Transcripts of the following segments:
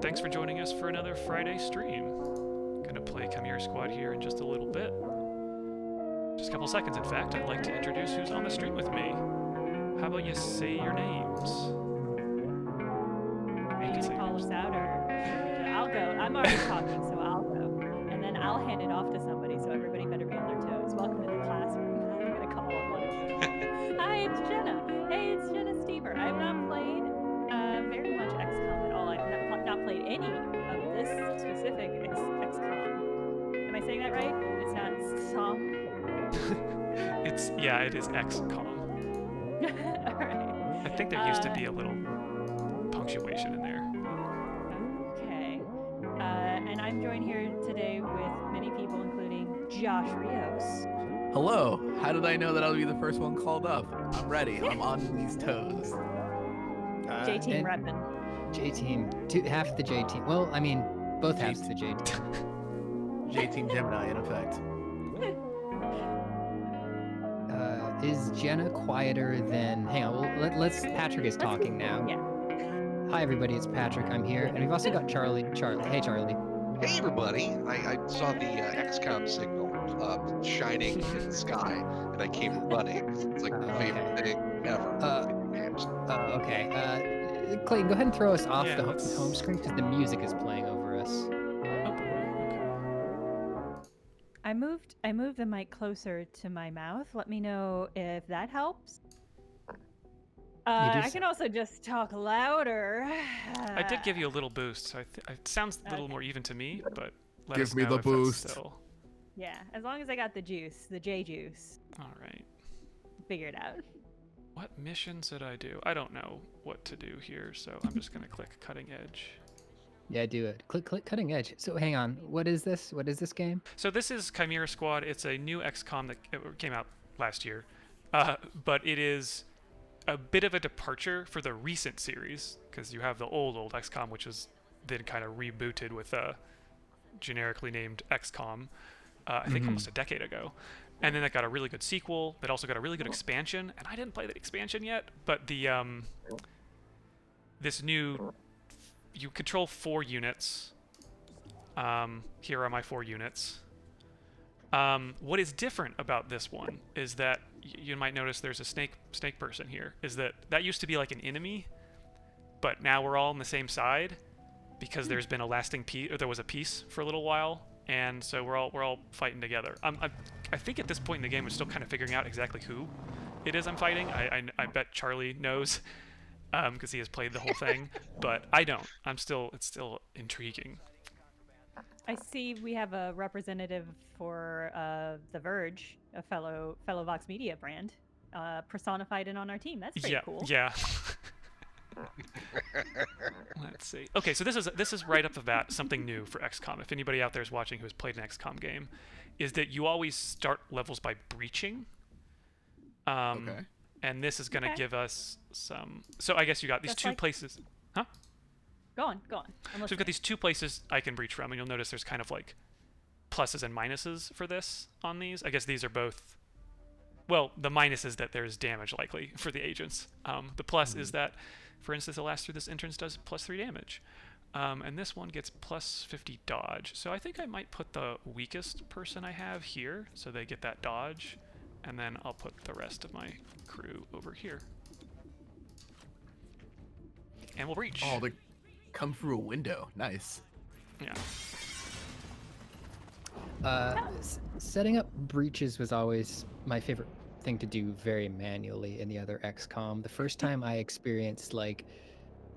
Thanks for joining us for another Friday stream. Gonna play Chimera Squad here in just a little bit. Just a couple seconds, in fact. I'd like to introduce who's on the stream with me. How about you say your names? Are you gonna call us out, or I'll go? I'm already talking, so I'll go, and then I'll hand it off to somebody. So everybody better be on their toes. Welcome to the classroom. I'm gonna call on one of you. Hi, it's Jenna. Hey, it's Jenna Stever. I've not played very much XCOM at all. I've not played any of this specific XCOM. Am I saying that right? It's not XCOM. Yeah, it is XCOM. All right. I think there used to be a little punctuation in there. Okay. And I'm joined here today with many people, including Josh Rios. Hello. How did I know that I'll be the first one called up? I'm ready. I'm on these toes. J-Team reppin'. J-Team. Half the J-Team. Well, I mean, both halves of the J-Team. J-Team Gemini, in effect. Is Jenna quieter than... Hang on, well, let's... Patrick is talking now. Yeah. Hi, everybody, it's Patrick. I'm here. And we've also got Charlie. Hey, Charlie. Hey, everybody. I saw the XCOM signal shining in the sky, and I came running. It's like my favorite thing ever. In games. Okay. Clayton, go ahead and throw us off Yeah, the home screen because the music is playing over us. I moved the mic closer to my mouth. Let me know if that helps. I can also just talk louder. I did give you a little boost, so it sounds a little more even to me, but let us Give me know the if boost. That's still... Yeah, as long as I got the juice, the J juice. All right. Figure it out. What missions did I do? I don't know what to do here, so I'm just gonna click Cutting Edge. Yeah, do it. Click Cutting Edge. So hang on. What is this? What is this game? So this is Chimera Squad. It's a new XCOM that came out last year, but it is a bit of a departure for the recent series, because you have the old XCOM, which was then kind of rebooted with a generically named XCOM, I think almost a decade ago. And then that got a really good sequel that also got a really good expansion, and I didn't play that expansion yet, but the this new, you control 4 units. Here are my 4 units. What is different about this one is that you might notice there's a snake person here. Is that used to be like an enemy, but now we're all on the same side because there's been a lasting peace, or there was a peace for a little while, and so we're all fighting together. I think at this point in the game we're still kind of figuring out exactly who it is I'm fighting. I bet Charlie knows because he has played the whole thing, but I don't. It's still intriguing. I see we have a representative for The Verge, a fellow Vox Media brand, personified and on our team. That's pretty cool. Yeah. Let's see. Okay, so this is right up the bat something new for XCOM. If anybody out there is watching who has played an XCOM game, is that you always start levels by breaching. Okay. And this is going to give us some. So I guess you got these two places. Huh? Go on. So we've got these 2 places I can breach from, and you'll notice there's kind of like pluses and minuses for this on these. I guess these are both. Well, the minus is that there's damage likely for the agents. The plus is that, for instance, the last through this entrance does +3 damage. And this one gets +50 dodge. So I think I might put the weakest person I have here, so they get that dodge. And then I'll put the rest of my crew over here. And we'll breach. Oh, they come through a window. Nice. Yeah. Setting up breaches was always my favorite thing to do very manually in the other XCOM. The first time I experienced like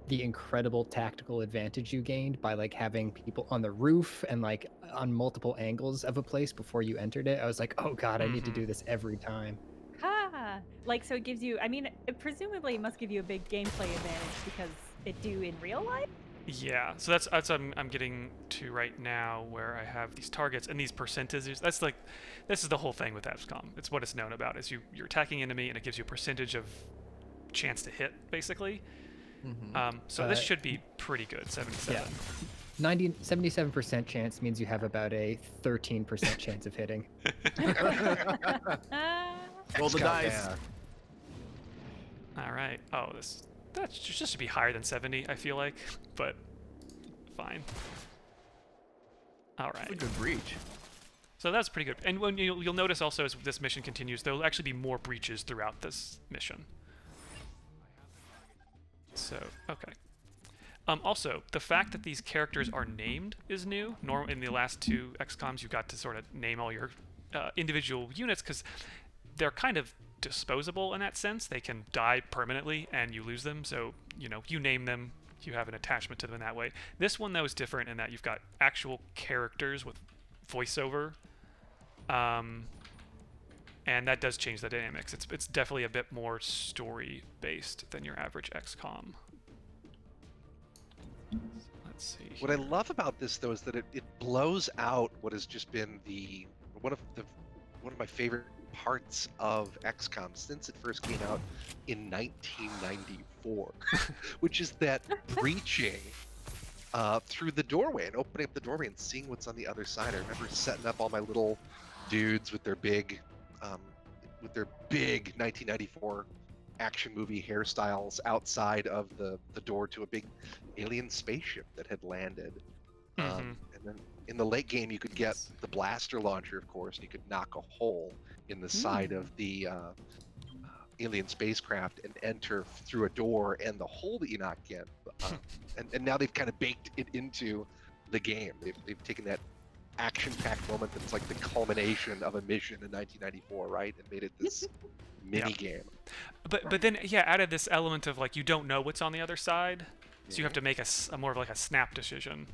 the incredible tactical advantage you gained by like having people on the roof and like on multiple angles of a place before you entered it, I was like, oh god, I need to do this every time. Like, so it gives you, I mean, presumably it must give you a big gameplay advantage because it do in real life? Yeah, so that's what I'm getting to right now, where I have these targets and these percentages. That's like, this is the whole thing with XCOM. It's what it's known about, is you're attacking enemy and it gives you a percentage of chance to hit, basically. So this should be pretty good, 77. Yeah. 77% chance means you have about a 13% chance of hitting. Roll the dice. All right. Oh, that just should be higher than 70, I feel like, but fine. All That's right. a good breach. So that's pretty good. And when you'll notice also as this mission continues, there'll actually be more breaches throughout this mission. So, okay. Also, the fact that these characters are named is new. In the last 2 XCOMs, you got to sort of name all your individual units because they're kind of disposable in that sense. They can die permanently and you lose them. So, you name them, you have an attachment to them in that way. This one, though, is different in that you've got actual characters with voiceover. And that does change the dynamics. It's definitely a bit more story-based than your average XCOM. Let's see. What I love about this, though, is that it blows out what has just been one of my favorite parts of XCOM since it first came out in 1994, which is that breaching through the doorway and opening up the doorway and seeing what's on the other side. I remember setting up all my little dudes with their big 1994 action movie hairstyles outside of the door to a big alien spaceship that had landed. And then in the late game, you could get the blaster launcher, of course, and you could knock a hole in the side of the alien spacecraft and enter through a door, and the hole that you knock in. And now they've kind of baked it into the game. They've taken that action-packed moment that's like the culmination of a mission in 1994, right? And made it this mini game. But then added this element of like you don't know what's on the other side, so you have to make a more of like a snap decision.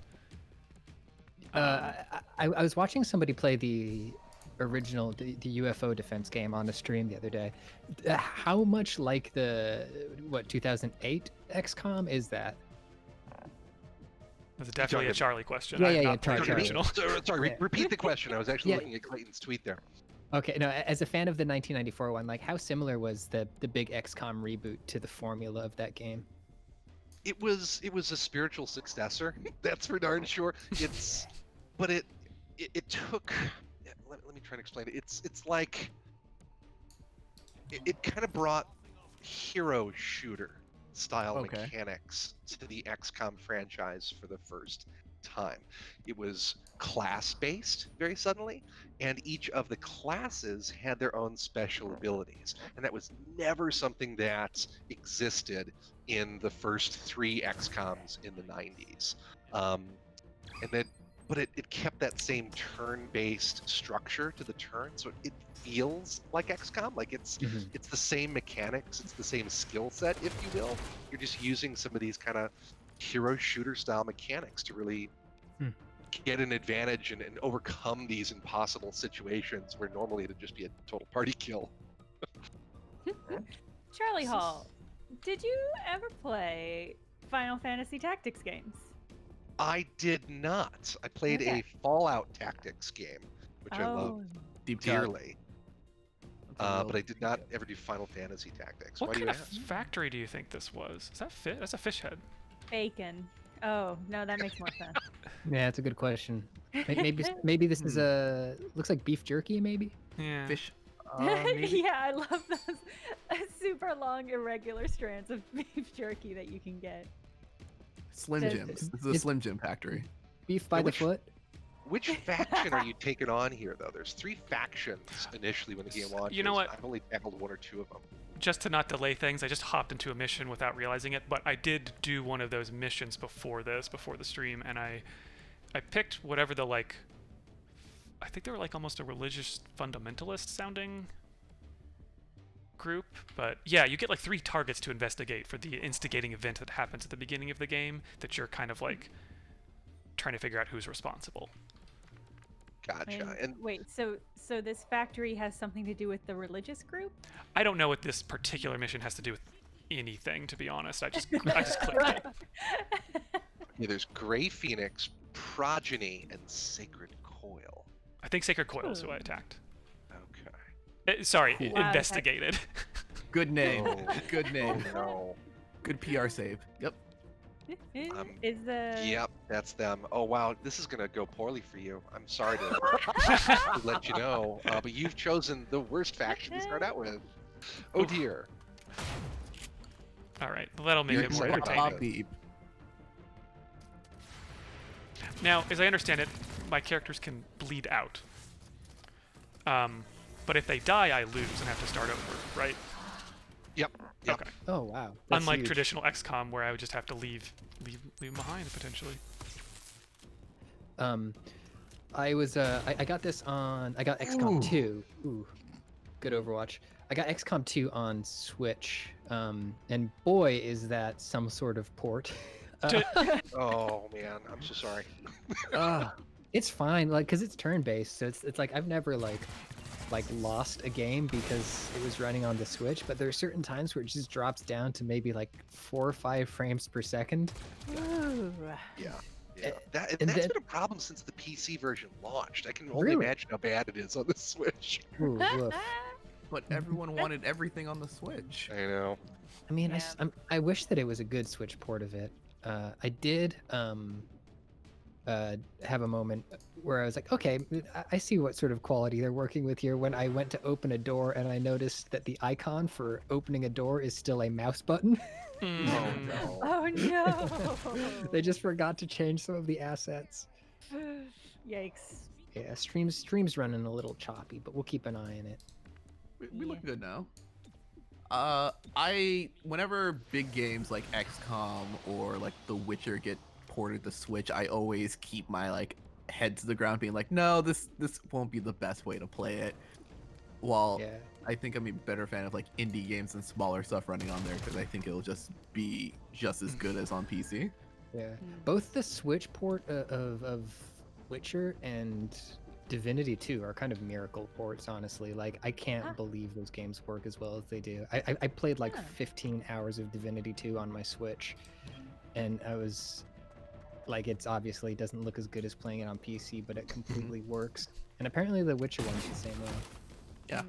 I was watching somebody play the original the UFO defense game on a stream the other day. How much like the 2008 XCOM is that? That's definitely a Charlie question. Yeah, I'm yeah, not Charlie. the original. Sorry, repeat the question. I was actually looking at Clayton's tweet there. Okay, no, as a fan of the 1994 one, like how similar was the big XCOM reboot to the formula of that game? It was a spiritual successor. That's for darn sure. But it took. Let me try to explain it. It's like it kind of brought hero shooter style mechanics to the XCOM franchise for the first time. It was class-based very suddenly, and each of the classes had their own special abilities, and that was never something that existed in the first 3 XCOMs in the 90s. But it kept that same turn-based structure to the turn, so it feels like XCOM. Like it's the same mechanics, it's the same skill set, if you will. You're just using some of these kind of hero shooter style mechanics to really get an advantage and overcome these impossible situations where normally it'd just be a total party kill. Charlie Hall, did you ever play Final Fantasy Tactics games? I did not. I played a Fallout Tactics game, which I love dearly. But I did not ever do Final Fantasy Tactics. What Why do kind you of ask? factory do you think this was? Is that fish? That's a fish head. Bacon. Oh, no, that makes more sense. Yeah, that's a good question. Maybe this is looks like beef jerky, maybe. Yeah. Fish. Yeah, I love those super long, irregular strands of beef jerky that you can get. Slim Jims. This is a Slim Jim factory. Beef by the foot. Which faction are you taking on here, though? There's 3 factions initially when the game launches. You know what? I've only tackled 1 or 2 of them. Just to not delay things, I just hopped into a mission without realizing it, but I did do one of those missions before the stream, and I picked whatever the, like, I think they were like almost a religious fundamentalist sounding group, but yeah, you get like 3 targets to investigate for the instigating event that happens at the beginning of the game that you're kind of like trying to figure out who's responsible. Gotcha. And wait, so this factory has something to do with the religious group? I don't know what this particular mission has to do with anything, to be honest. I just clicked it. yeah, there's Grey Phoenix, Progeny, and Sacred Coil. I think Sacred Coil is who I attacked. Okay. Sorry, Cool. Wow, investigated. Good name. Oh. Good name. Oh, no. Good PR save. Yep. Is the Yep, that's them. Oh wow, this is gonna go poorly for you. I'm sorry to let you know, but you've chosen the worst faction to start out with. Oh dear. All right, well, that'll make You're it more like a entertaining. Poppy. Now, as I understand it, my characters can bleed out. But if they die, I lose and have to start over, right? Yep. Yep. Okay. Oh wow. That's Unlike huge. traditional XCOM, where I would just have to leave them behind potentially. I was I got this on I got XCOM 2. Ooh, good Overwatch. I got XCOM 2 on Switch, and boy is that some sort of port. Oh man, I'm so sorry. It's fine, like, cause it's turn-based, so it's like I've never like lost a game because it was running on the Switch, but there are certain times where it just drops down to maybe like 4 or 5 frames per second. Ooh. Yeah. And That's then- been a problem since the PC version launched. I can only Really? imagine how bad it is on the Switch. Ooh, woof. But everyone wanted everything on the Switch. I know. I mean, Yeah. I wish that it was a good Switch port of it. I did have a moment where I was like, okay, I see what sort of quality they're working with here. When I went to open a door and I noticed that the icon for opening a door is still a mouse button. Oh no. Oh no! They just forgot to change some of the assets. Yikes. Yeah, streams running a little choppy, but we'll keep an eye on it. We look good now. Whenever big games like XCOM or like The Witcher get ported to Switch, I always keep my like head to the ground, being like, no, this won't be the best way to play it. While Yeah. I think I'm a better fan of like indie games and smaller stuff running on there because I think it'll just be just as good as on PC. Yeah, both the Switch port of Witcher and Divinity 2 are kind of miracle ports, honestly. Like, I can't believe those games work as well as they do. I played like 15 hours of Divinity 2 on my Switch, and I was like, it's obviously doesn't look as good as playing it on PC, but it completely works. And apparently the Witcher one's the same way. Yeah.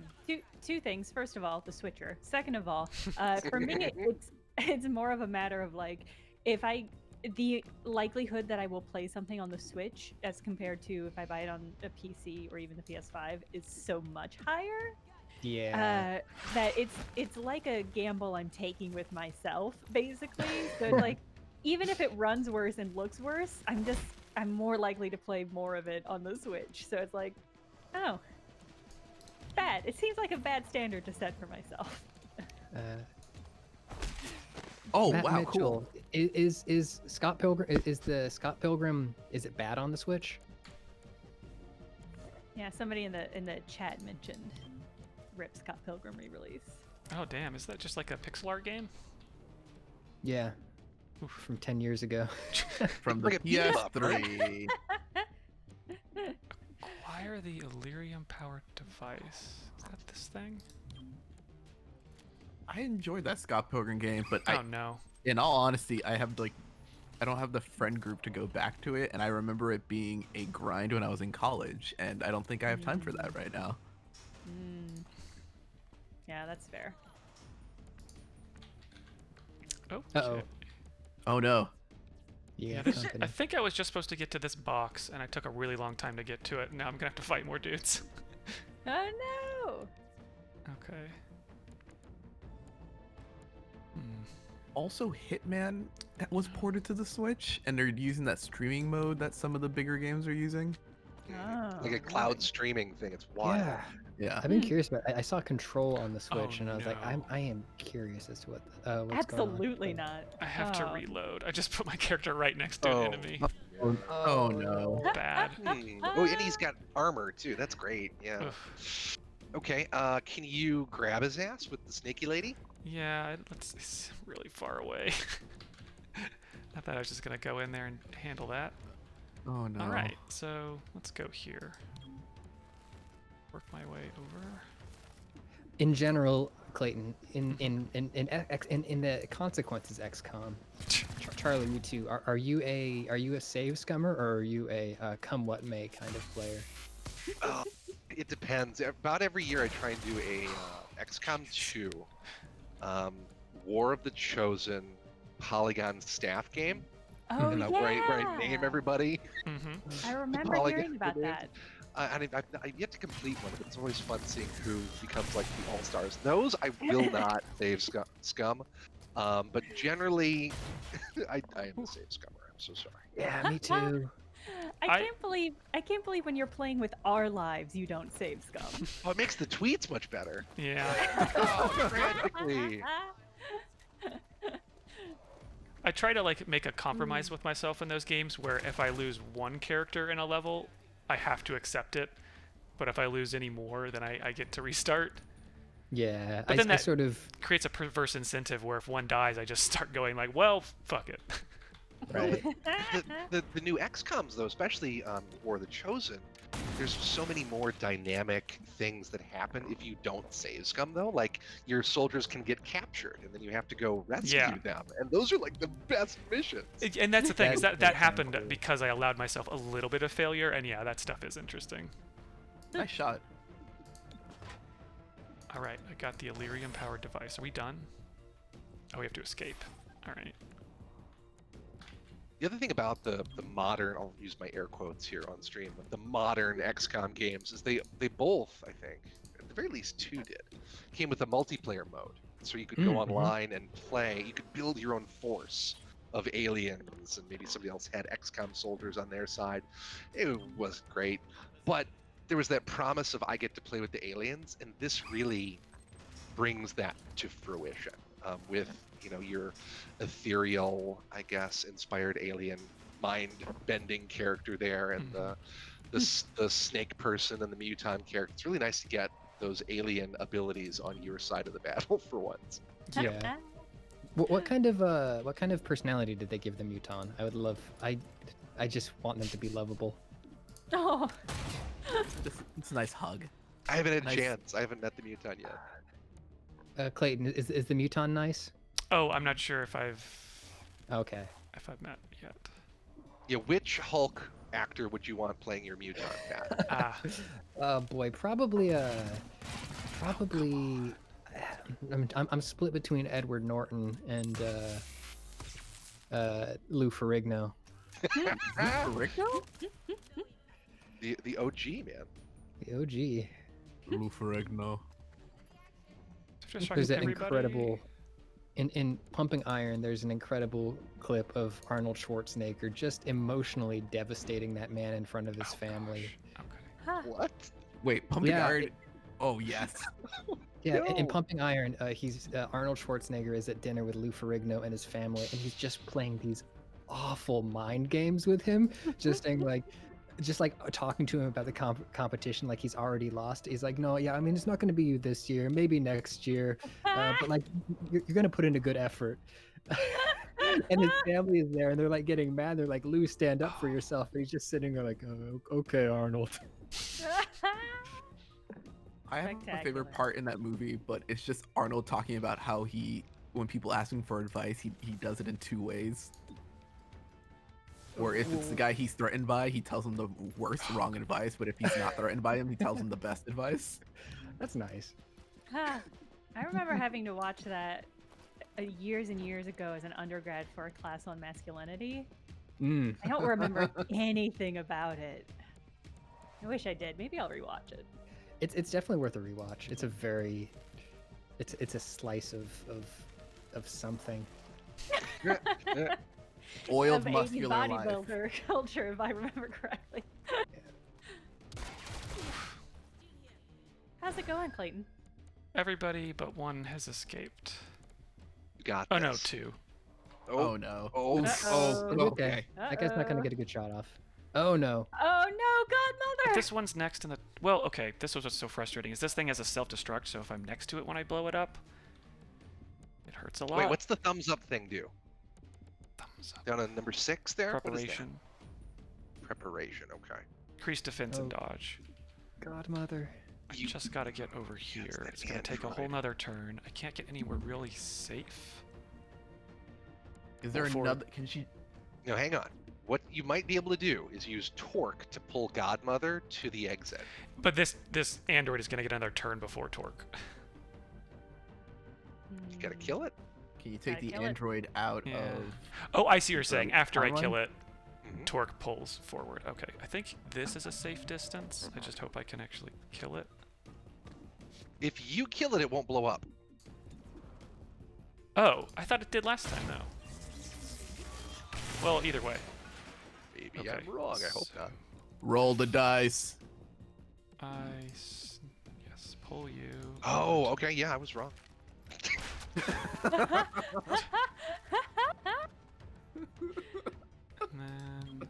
Two things. First of all, the switcher. Second of all, for me, it's more of a matter of like, the likelihood that I will play something on the Switch as compared to if I buy it on a PC or even the PS5 is so much higher. Yeah. That it's like a gamble I'm taking with myself, basically. So it's like, even if it runs worse and looks worse, I'm more likely to play more of it on the Switch. So it's like, oh, bad. It seems like a bad standard to set for myself. Oh Matt wow, Mitchell, cool. is Scott Pilgrim is the Scott Pilgrim, is it bad on the Switch? Yeah, somebody in the chat mentioned Rip Scott Pilgrim re-release. Oh damn, is that just like a pixel art game? Yeah. From 10 years ago. From the Like a beat 'em up, PS3. Acquire the Illyrium powered device. Is that this thing? I enjoyed that Scott Pilgrim game, but Oh no. in all honesty, I don't have the friend group to go back to it, and I remember it being a grind when I was in college, and I don't think I have time for that right now. Yeah, that's fair. Oh. Uh-oh. shit. Oh no. Yeah, This- company. I think I was just supposed to get to this box, and I took a really long time to get to it. Now I'm gonna have to fight more dudes. Oh no! Okay. Also, Hitman was ported to the Switch, and they're using that streaming mode that some of the bigger games are using. Oh, Like a cloud streaming thing. It's wild. Yeah. Yeah. I've been curious about. I saw Control on the Switch, Oh, and I was like, no. I am curious as to what's going on. absolutely not. I have to Oh. reload. I just put my character right next to Oh. an enemy. Oh no. Bad. Oh, and he's got armor too. That's great. Yeah. Oof. Okay. Can you grab his ass with the snaky lady? Yeah, it's really far away. I thought I was just gonna go in there and handle that. Oh no. All right, so let's go here. Work my way over. In general, Clayton, in the Consequences XCOM, Charlie, you too. Are you a save scummer, or are you a come what may kind of player? It depends. About every year, I try and do a XCOM 2, War of the Chosen, Polygon staff game. Oh and yeah. where I name everybody. Mm-hmm. I remember Polygon hearing about name. that. And I've yet to complete one, but it's always fun seeing who becomes like the all-stars. Those I will not save scum. But generally, I am the save scummer. I'm so sorry. Yeah, me too. I can't believe when you're playing with our lives you don't save scum. Oh, it makes the tweets much better. Yeah. Oh, frantically. I try to like make a compromise with myself in those games where if I lose one character in a level, I have to accept it. But if I lose any more, then I get to restart. Yeah, But then I that sort of creates a perverse incentive where if one dies, I just start going like, well, fuck it. right. The new XComs though, especially War of the Chosen, there's so many more dynamic things that happen if you don't save scum though. Like your soldiers can get captured and then you have to go rescue Yeah. them, and those are like the best missions. And that's the thing, is That- that that's happened cool. because I allowed myself a little bit of failure, and yeah, that stuff is interesting. Nice shot. All right, I got the Illyrium powered device. Are we done? Oh, we have to escape. All right. The other thing about the modern, I'll use my air quotes here on stream, but the modern XCOM games is they both, I think, at the very least two did, came with a multiplayer mode. So you could go Mhm. online and play, you could build your own force of aliens, and maybe somebody else had XCOM soldiers on their side. It was great, but there was that promise of I get to play with the aliens, and this really brings that to fruition with your ethereal, I guess, inspired alien mind-bending character there, and the snake person and the muton character. It's really nice to get those alien abilities on your side of the battle for once. Yeah. What kind of personality did they give the muton? I would love. I just want them to be lovable. Oh, It's a nice hug. I haven't had a Nice. chance. I haven't met the muton yet. Clayton, is the muton nice? Oh, I'm not sure if I've Okay. met yet. Yeah, which Hulk actor would you want playing your muton, Pat? Ah, Oh boy, probably. I'm split between Edward Norton and Lou Ferrigno. Ferrigno? The OG, man. The OG. Lou Ferrigno. just There's shocking an everybody. incredible in Pumping Iron. There's an incredible clip of Arnold Schwarzenegger just emotionally devastating that man in front of his Oh, family. gosh. Okay. huh. What? Wait, Pumping Yeah, Iron. Oh yes. Yeah, in No. Pumping Iron, he's Arnold Schwarzenegger is at dinner with Lou Ferrigno and his family, and he's just playing these awful mind games with him, just saying like, talking to him about the competition, like he's already lost. He's like, no, yeah, I mean, it's not going to be you this year, maybe next year, but like, you're going to put in a good effort. And his family is there, and they're like getting mad. They're like, Lou, stand up for yourself. And he's just sitting there like, oh, okay, Arnold. I have my Spectacular. favorite part in that movie, but it's just Arnold talking about how when people ask him for advice, he does it in two ways. Or if it's the guy he's threatened by, he tells him the worst wrong advice, but if he's not threatened by him, he tells him the best advice. That's nice. Huh. I remember having to watch that years and years ago as an undergrad for a class on masculinity. Mm. I don't remember anything about it. I wish I did. Maybe I'll rewatch it. It's definitely worth a rewatch. It's a very, it's a slice of something. Oiled Of 80s muscular life. bodybuilder culture, if I remember correctly. How's it going, Clayton? Everybody but one has escaped. You got Oh no, this. two. Oh no. Oh, Uh-oh. It's okay. That guy's not gonna get a good shot off. Oh no. Oh no, Godmother! This one's next in the... Well, okay, this was what's so frustrating, is this thing has a self-destruct, so if I'm next to it when I blow it up, it hurts a lot. Wait, what's the thumbs up thing do? Thumbs up. Down on number 6 there? What is that? Preparation. Preparation, okay. Increase defense and Oh. dodge. Godmother. I You- just gotta get over here. that It's gonna take a whole android. nother turn. I can't get anywhere really safe. Is there Forward. another? Can she? No, hang on. What you might be able to do is use torque to pull Godmother to the exit. But this android is gonna get another turn before torque. You gotta kill it. Can you take Gotta the kill it. android out Yeah. of? Oh, I see what you're The saying. After I timeline? kill it, Mhm. torque pulls forward. Okay, I think this is a safe distance. I just hope I can actually kill it. If you kill it, it won't blow up. Oh, I thought it did last time though. Well, either way. Maybe. Maybe Okay. I'm wrong. I hope not. Roll the dice. Yes, pull you. Oh, okay. Yeah, I was wrong. And then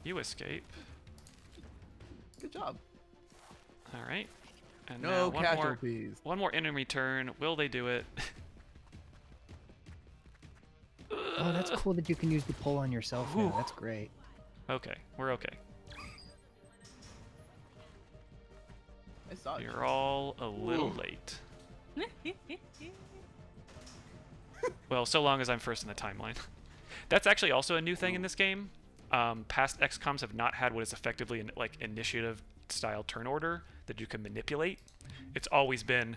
you escape. Good job. All right. And No now casualties. one more enemy turn. Will they do it? Oh, that's cool that you can use the pull on yourself now. That's great. Okay, we're okay. I saw you. You're all a little late. Well, so long as I'm first in the timeline. That's actually also a new thing in this game. Past XCOMs have not had what is effectively an initiative-style turn order that you can manipulate. It's always been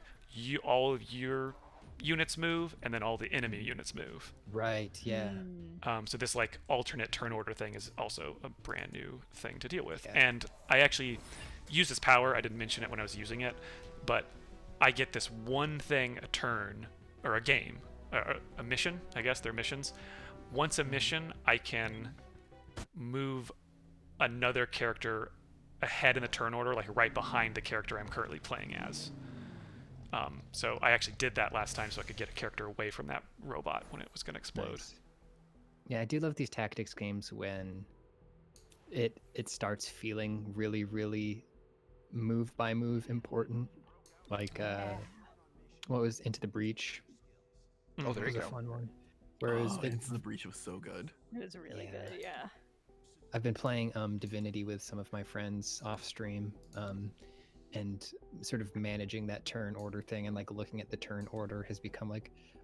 all of your units move, and then all the enemy units move. Right, yeah. So this alternate turn order thing is also a brand new thing to deal with. Yeah. And I actually use this power. I didn't mention it when I was using it, but I get this one thing a turn, or a game, a mission. I guess they're missions. Once a mission, I can move another character ahead in the turn order, right behind the character I'm currently playing as. So I actually did that last time so I could get a character away from that robot when it was going to explode. Nice. Yeah, I do love these tactics games when it starts feeling really, really move by move important. Like what was Into the Breach? Oh, there That you was go. a fun one. Whereas Into the Breach was so good. It was really good, yeah. I've been playing Divinity with some of my friends off stream, and sort of managing that turn order thing and looking at the turn order has become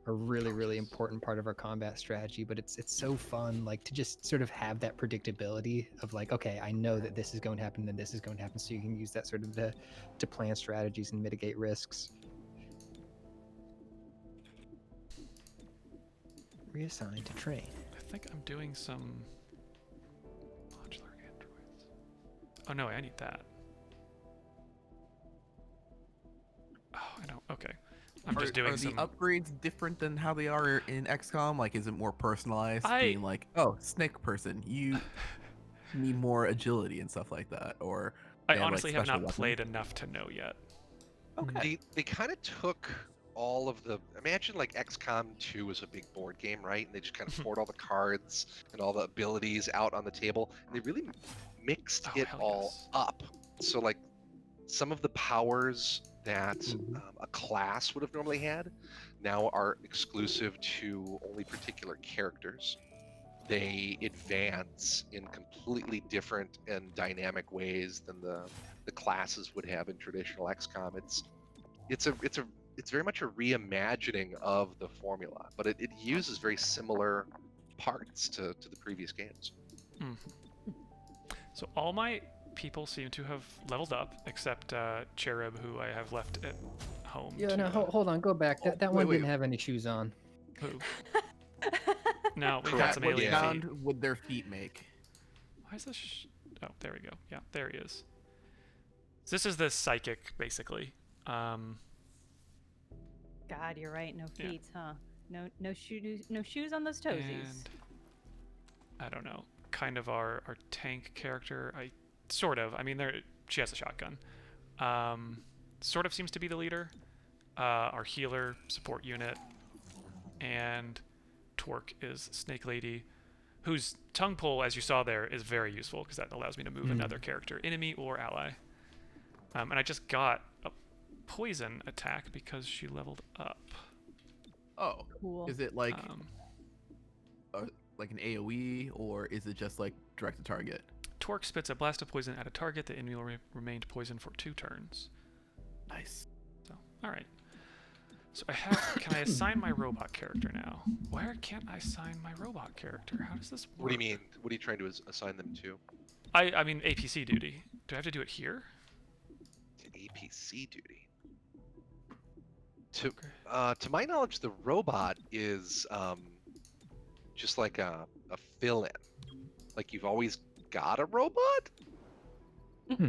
a really, really important part of our combat strategy. But it's so fun to just sort of have that predictability of okay, I know that this is going to happen, then this is going to happen, so you can use that sort of to plan strategies and mitigate risks. Reassign to train. I think I'm doing some modular androids. Oh no, I need that. Oh, I don't. Okay, I'm just doing are some. the upgrades different than how they are in XCOM? Is it more personalized? I- Being oh, snake person, you need more agility and stuff like that, or I they have, honestly have special not weapons? played enough to know yet. Okay. They kind of took all of the. Imagine XCOM 2 was a big board game, right? And they just kind of poured all the cards and all the abilities out on the table. And they really mixed Oh, it hell all yes. up. So some of the powers that a class would have normally had now are exclusive to only particular characters. They advance in completely different and dynamic ways than the classes would have in traditional XCOM. It's very much a reimagining of the formula, but it uses very similar parts to the previous games. So all my people seem to have leveled up, except Cherub, who I have left at home. Yeah, to, no, hold on, go back. That one wait. didn't have any shoes on. Who? No, we got Correct. some What alien sound feet. would their feet make? Why is this? Oh, there we go. Yeah, there he is. So this is the psychic, basically. God, you're right. No Yeah. feet, huh? No shoes on those toesies. And I don't know, kind of our tank character. I mean, she has a shotgun. Sort of seems to be the leader. Our healer support unit, and Torque is Snake Lady, whose tongue pull, as you saw there, is very useful because that allows me to move another character, enemy or ally. And I just got a poison attack because she leveled up. Oh, Cool. is it like an AOE, or is it just direct to target? Torque spits a blast of poison at a target. The enemy will remained poisoned for 2 turns. Nice. So, all right. So can I assign my robot character now? Where can't I assign my robot character? How does this work? What do you mean? What are you trying to assign them to? I mean APC duty. Do I have to do it here? To APC duty. To my knowledge, the robot is just like a fill-in. You've always got a robot. Well,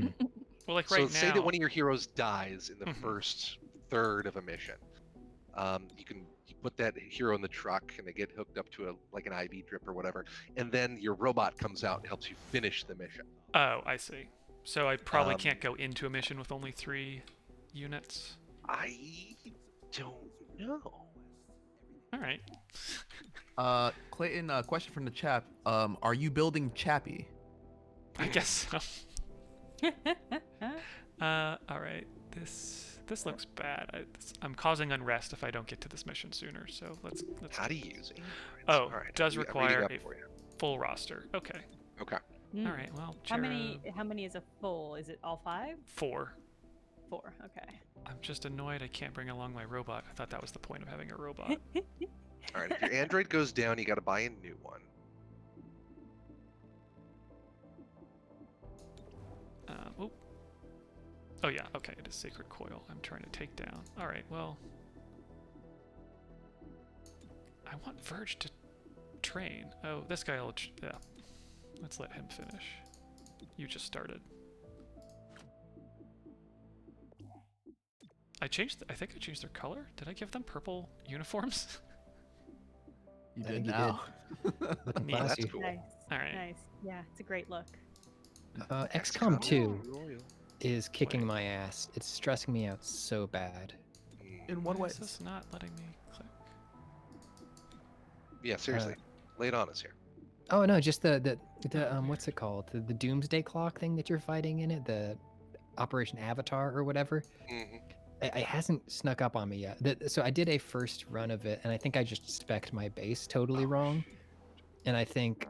So right now. say that one of your heroes dies in the first third of a mission. You can put that hero in the truck, and they get hooked up to like an IV drip or whatever, and then your robot comes out and helps you finish the mission. Oh, I see. So I probably Um, can't go into a mission with only 3 units. I don't know. All right. Clayton, question from the chat. Are you building Chappie? I guess so. All right. This looks bad. I'm causing unrest if I don't get to this mission sooner. So let's. How do you use it? Oh, All right, does I'm reading require up a for you. full roster. Okay. Okay. Mm. All right. Well, How many is a full? Is it all 5? 4. 4. Okay. I'm just annoyed I can't bring along my robot. I thought that was the point of having a robot. All right. If your android goes down, you got to buy a new one. Oop. Oh yeah. Okay. It is Sacred Coil. I'm trying to take down. All right. Well, I want Verge to train. Oh, this guy will. Yeah. Let's let him finish. You just started. I think I changed their color. Did I give them purple uniforms? You I did think you now. Looking Neat. classy. That's cool. Nice. All right. Nice. Yeah, it's a great look. XCOM 2 Royal. is kicking Wait. my ass. It's stressing me out so bad. In one Why way. is this not letting me click? Yeah, seriously. Lay it on us here. Oh no, just the what's it called? The Doomsday Clock thing that you're fighting in it, the Operation Avatar or whatever. Hmm. It hasn't snuck up on me yet. So I did a first run of it, and I think I just spec'd my base totally wrong. And I think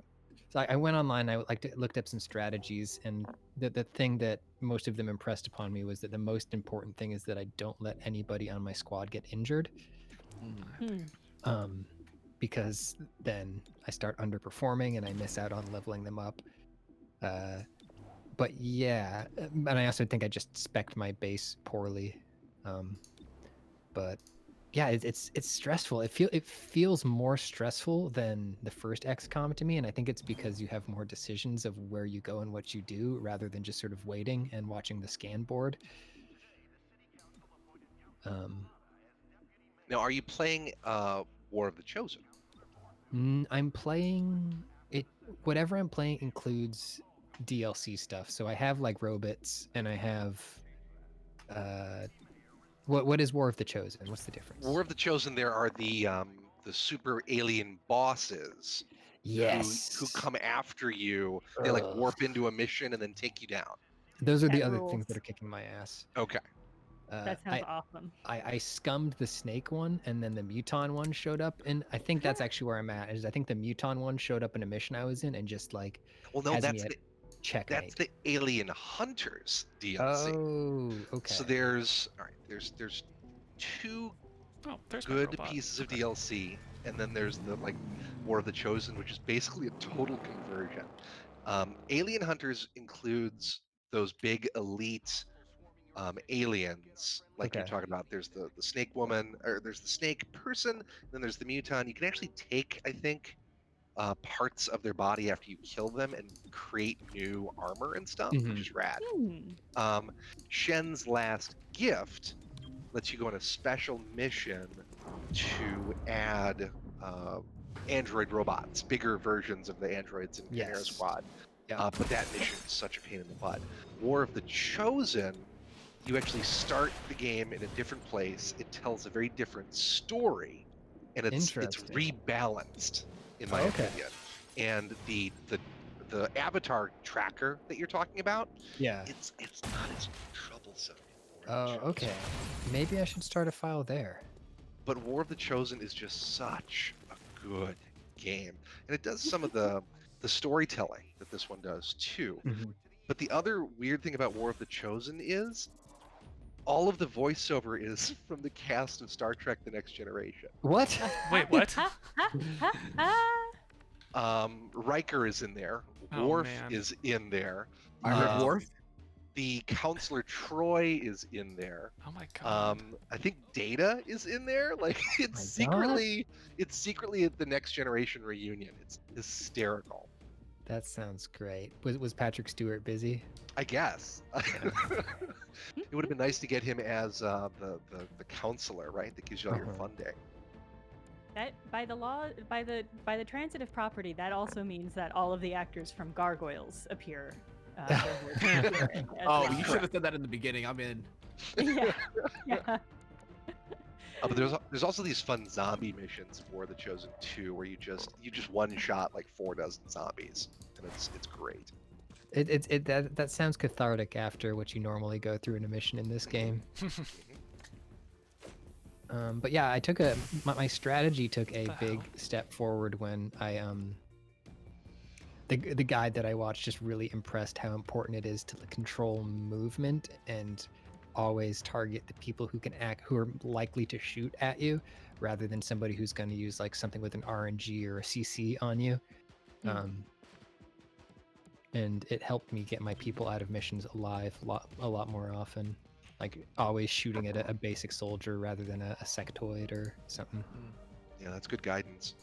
so. I went online. I looked up some strategies, and the thing that most of them impressed upon me was that the most important thing is that I don't let anybody on my squad get injured. Hmm. Because then I start underperforming and I miss out on leveling them up. But yeah, and I also think I just spec'd my base poorly. But yeah, it's stressful. It feels more stressful than the first XCOM to me, and I think it's because you have more decisions of where you go and what you do rather than just sort of waiting and watching the scan board. Now, are you playing War of the Chosen? I'm playing it. Whatever I'm playing includes DLC stuff. So I have like robots, and I have what is War of the Chosen? What's the difference? War of the Chosen, there are the super alien bosses Yes. who come after you. They like Ugh. warp into a mission and then take you down. Those are the That other rules. things that are kicking my ass. Okay. That sounds awesome. I scummed the snake one, and then the muton one showed up, and I think that's actually where I'm at. Is I think the muton one showed up in a mission I was in, and just like Well, no, has that's me at the checkmate. that's the Alien Hunters DLC. Oh, okay. So there's 2 Oh, there's my good robot. pieces of DLC, and then there's the like War of the Chosen, which is basically a total conversion. Alien Hunters includes those big elite aliens, like you're Okay. talking about. There's the snake woman, or there's the snake person, then there's the muton. You can actually take, I think, parts of their body after you kill them and create new armor and stuff, Mhm. which is rad. Hmm. Shen's last gift lets you go on a special mission to add android robots, bigger versions of the androids in Chimera Yes. Squad. Yeah. But that mission is such a pain in the butt. War of the Chosen, you actually start the game in a different place. It tells a very different story, and it's Interesting. rebalanced, in my Okay. opinion. And the avatar tracker that you're talking about, Yeah. it's not as troublesome. in War Oh, of the Chosen. okay. Maybe I should start a file there. But War of the Chosen is just such a good game, and it does some of the storytelling that this one does too. Mhm. But the other weird thing about War of the Chosen is all of the voiceover is from the cast of Star Trek: The Next Generation. What? Wait, what? Riker is in there. Oh, Worf man. is in there. I heard Um, Worf. The Counselor Troy is in there. Oh my god. I think Data is in there. Like it's My God. secretly at the Next Generation reunion. It's hysterical. That sounds great. Was Patrick Stewart busy? I guess. It would have been nice to get him as the counselor, right? That gives you all your Uh-huh. funding. That by the law, by the transitive property, that also means that all of the actors from Gargoyles appear. Their voices appear as Oh, well. you should have said that in the beginning. I'm in. Yeah. Yeah. But there's also these fun zombie missions for the Chosen 2 where you just one shot like 4 dozen zombies, and it's great. That sounds cathartic after what you normally go through in a mission in this game. But yeah, I took my strategy took a big step forward when I the guide that I watched just really impressed how important it is to control movement and always target the people who are likely to shoot at you, rather than somebody who's going to use like something with an RNG or a CC on you. And it helped me get my people out of missions alive a lot more often. Like always shooting at a basic soldier rather than a sectoid or something. Yeah, that's good guidance.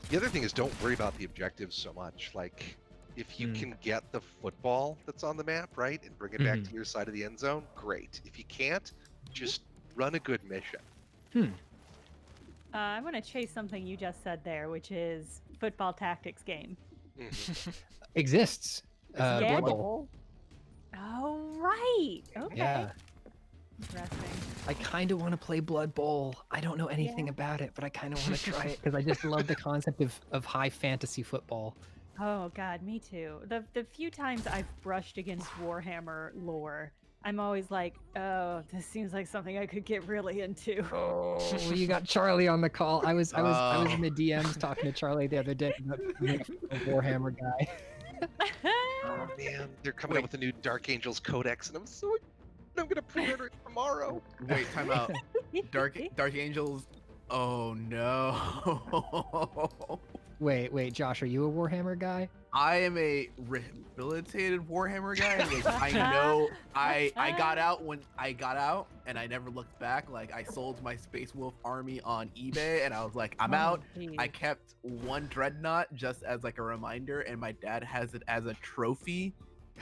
The other thing is don't worry about the objectives so much. Like, if you can get the football that's on the map, right, and bring it back to your side of the end zone, great. If you can't, just run a good mission. I want to chase something you just said there, which is football tactics game. Exists. Yeah. Blood Bowl. Oh, right. Okay. Yeah. Interesting. I kind of want to play Blood Bowl. I don't know anything about it, but I kind of want to try it because I just love the concept of high fantasy football. Oh God, me too. The few times I've brushed against Warhammer lore, I'm always like, oh, this seems like something I could get really into. Oh, you got Charlie on the call. I was in the DMs talking to Charlie the other day about being a Warhammer guy. Oh man, they're coming out with a new Dark Angels Codex, and I'm gonna pre-order it tomorrow. Wait, time out. Dark Angels. Oh no. Wait, Josh, are you a Warhammer guy? I am a rehabilitated Warhammer guy. Like, I know I got out when I got out, and I never looked back. Like, I sold my Space Wolf army on eBay, and I was like, I'm out. Geez. I kept one dreadnought just as like a reminder, and my dad has it as a trophy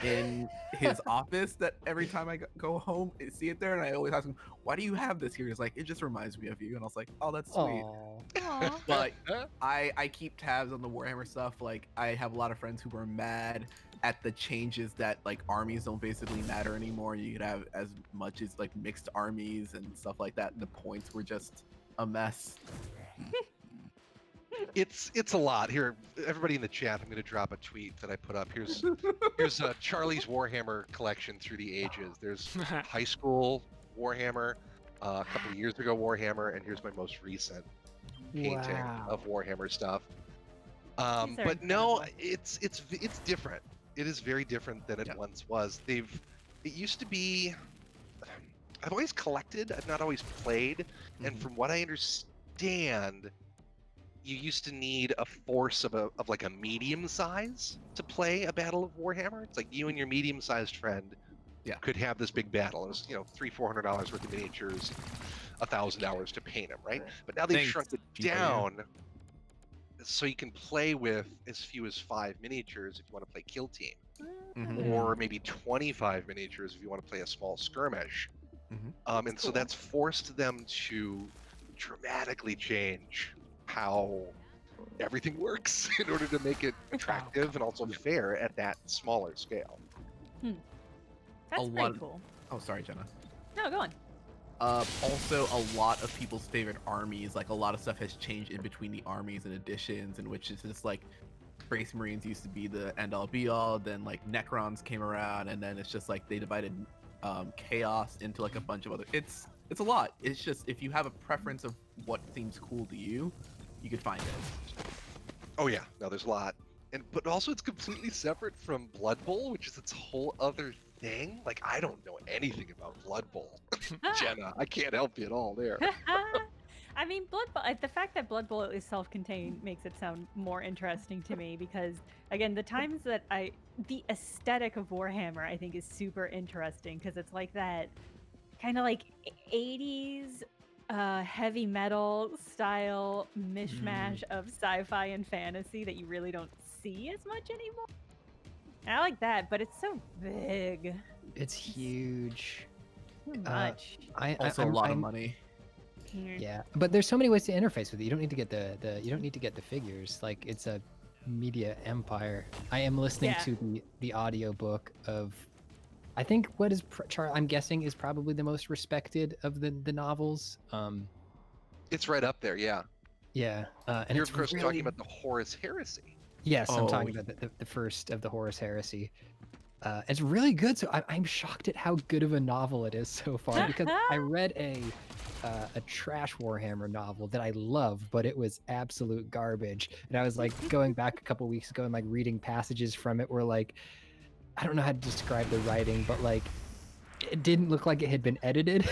in his office that every time I go home, I see it there, and I always ask him, why do you have this here? He's like, it just reminds me of you. And I was like, oh, that's sweet. Aw. But I keep tabs on the Warhammer stuff. Like, I have a lot of friends who were mad at the changes that like armies don't basically matter anymore. You could have as much as like mixed armies and stuff like that. The points were just a mess. It's a lot. Here, everybody in the chat, I'm going to drop a tweet that I put up. Here's Charlie's Warhammer collection through the ages. There's high school Warhammer, a couple of years ago Warhammer, and here's my most recent painting of Warhammer stuff. But no, it's different. It is very different than it once was. It used to be. I've always collected. I've not always played, and from what I understand, you used to need a force of like a medium size to play a battle of Warhammer. It's like you and your medium-sized friend could have this big battle. It was $300-400 worth of miniatures, $1,000 to paint them, right? But now they've shrunk it down so you can play with as few as 5 miniatures if you want to play kill team, or maybe 25 miniatures if you want to play a small skirmish. And so that's forced them to dramatically change how everything works in order to make it attractive and also fair at that smaller scale. That's pretty cool. Oh, sorry, Jenna. No, go on. Also, a lot of people's favorite armies, like a lot of stuff has changed in between the armies and editions, in which it's just like Space Marines used to be the end-all be-all, then like Necrons came around, and then it's just like they divided Chaos into like a bunch of other. It's a lot. It's just if you have a preference of what seems cool to you, you could find it. Oh yeah, no, there's a lot, but also it's completely separate from Blood Bowl, which is its whole other thing. Like, I don't know anything about Blood Bowl. Jenna, I can't help you at all there. I mean, Blood Bowl. The fact that Blood Bowl is self-contained makes it sound more interesting to me because, again, the times that the aesthetic of Warhammer, I think, is super interesting because it's like that kind of like 80s heavy metal style mishmash of sci-fi and fantasy that you really don't see as much anymore. And I like that, but it's so big. It's huge. Too much. Also, a lot of money. Yeah, but there's so many ways to interface with it. You don't need to get you don't need to get the figures. Like it's a media empire. I am listening Yeah. to the audiobook of, I think what is I'm guessing is probably the most respected of the novels. It's right up there, yeah. Yeah, and You're it's of course really... talking about the Horus Heresy. Yes, I'm Oh, talking about the first of the Horus Heresy. It's really good. So I'm shocked at how good of a novel it is so far, because I read a trash Warhammer novel that I love, but it was absolute garbage. And I was like going back a couple weeks ago and like reading passages from it where like, I don't know how to describe the writing, but like it didn't look like it had been edited.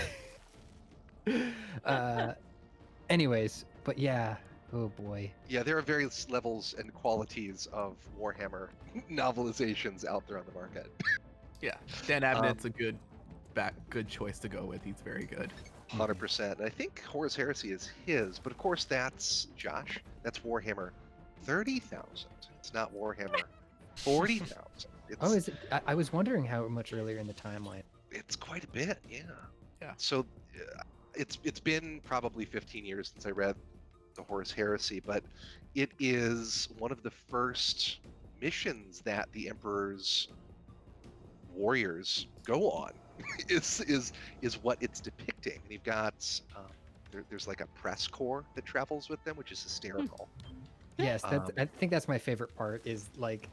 Anyways, but yeah, oh boy. Yeah, there are various levels and qualities of Warhammer novelizations out there on the market. Yeah, Dan Abnett's a good choice to go with. He's very good. 100%. And I think Horus Heresy is his, but of course that's, Josh, that's Warhammer 30,000. It's not Warhammer 40,000. Oh, is it? I was wondering how much earlier in the timeline. It's quite a bit, yeah. Yeah. So it's been probably 15 years since I read the Horus Heresy, but it is one of the first missions that the Emperor's warriors go on. is what it's depicting. And you've got there's like a press corps that travels with them, which is hysterical. Yes, I think that's my favorite part, is like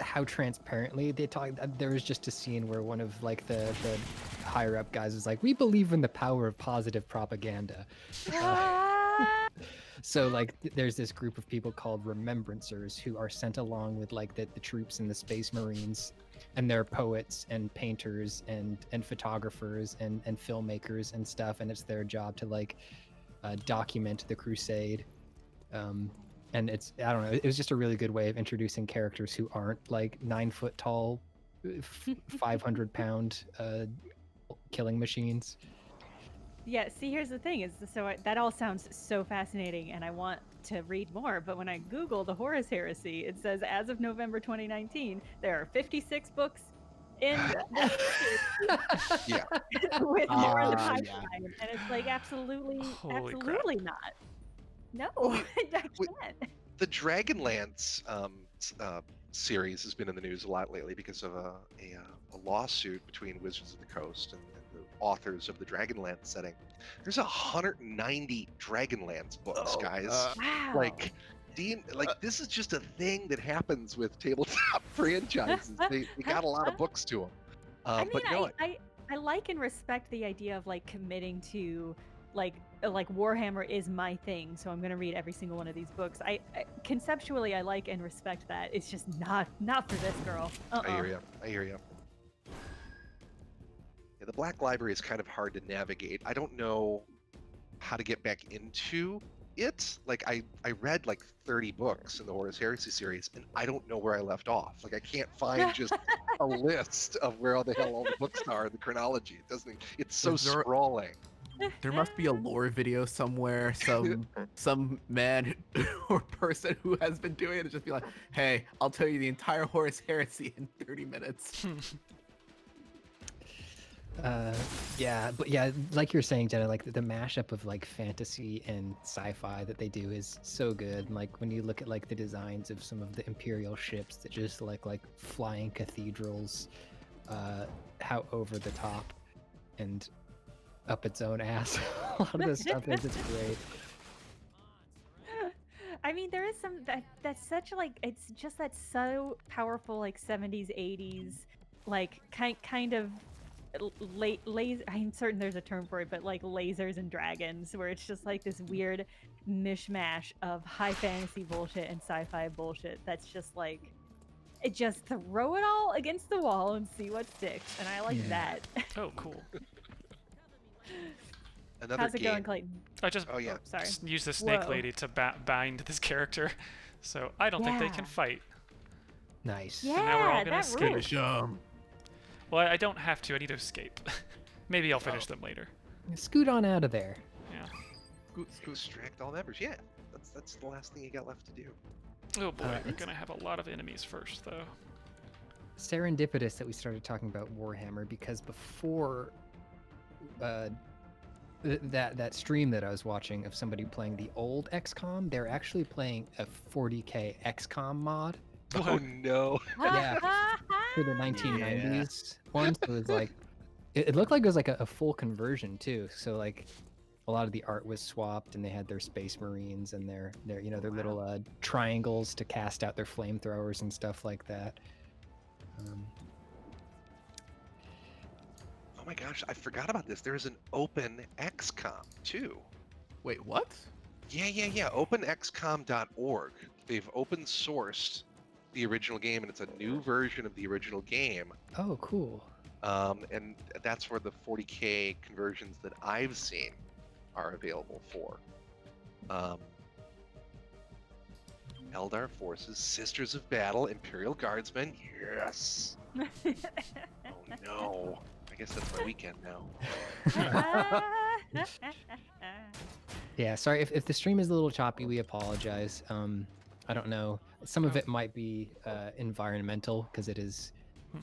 how transparently they talk. There was just a scene where one of like the higher up guys was like, "We believe in the power of positive propaganda." So like there's this group of people called Remembrancers who are sent along with like the troops and the Space Marines, and they're poets and painters and photographers and filmmakers and stuff, and it's their job to like document the crusade. And it's, I don't know, it was just a really good way of introducing characters who aren't like 9 foot tall, 500 pound killing machines. Yeah, see, here's the thing is, that all sounds so fascinating and I want to read more, but when I Google the Horus Heresy, it says as of November 2019, there are 56 books in Yeah. with more in the Yeah. pipeline, and it's like absolutely Holy crap. absolutely not. No, I can't. The Dragonlance series has been in the news a lot lately because of a lawsuit between Wizards of the Coast and the authors of the Dragonlance setting. There's 190 Dragonlance books, guys. Wow. Like, Dean, like this is just a thing that happens with tabletop franchises. They got a lot of books to them. I mean, but no, I like and respect the idea of like committing to like Warhammer is my thing, so I'm gonna read every single one of these books. I conceptually I like and respect that. It's just not for this girl. I hear you. Yeah, the Black Library is kind of hard to navigate. I don't know how to get back into it. Like I read like 30 books in the Horus Heresy series, and I don't know where I left off. Like I can't find just a list of where all the hell all the books are in the chronology. It doesn't. It's so sprawling. There must be a lore video somewhere. Some man or person who has been doing it and just be like, "Hey, I'll tell you the entire Horus Heresy in 30 minutes." Yeah, but yeah, like you're saying, Jenna, like the mashup of like fantasy and sci-fi that they do is so good. And, like when you look at like the designs of some of the Imperial ships that just like flying cathedrals, how over the top and up its own ass a lot of this stuff is. It's great. I mean, there is some that's such like, it's just that so powerful like 70s 80s like kind of laser. I'm certain there's a term for it, but like lasers and dragons, where it's just like this weird mishmash of high fantasy bullshit and sci-fi bullshit. That's just like, it just throw it all against the wall and see what sticks, and I like that. Oh, cool. Another How's it game. going, Clayton? I just Sorry. use the snake Whoa. lady to bind this character, so I don't think they can Yeah. fight. Nice. now we're all Yeah, gonna that escape. rules. Well, I don't have to. I need to escape. Maybe I'll finish them later. Scoot on out of there. Yeah. Extract all members. Yeah, that's the last thing you got left to do. Oh boy, we're it's- gonna have a lot of enemies first, though. Serendipitous that we started talking about Warhammer, because before that stream that I was watching of somebody playing the old XCOM, they're actually playing a 40k XCOM mod. Oh no. Yeah, for the 1990s one. So it was like, it looked like it was like a full conversion too. So like, a lot of the art was swapped, and they had their Space Marines and their their little triangles to cast out their flamethrowers and stuff like that. Oh my gosh, I forgot about this. There's an open XCOM too. Wait, what? Yeah. OpenXCOM.org. They've open sourced the original game, and it's a new version of the original game. Oh, cool. And that's where the 40k conversions that I've seen are available for. Eldar Forces, Sisters of Battle, Imperial Guardsmen. Yes. Oh no. I guess that's my weekend now. Yeah, sorry if the stream is a little choppy. We apologize. I don't know. Some of it might be environmental because it is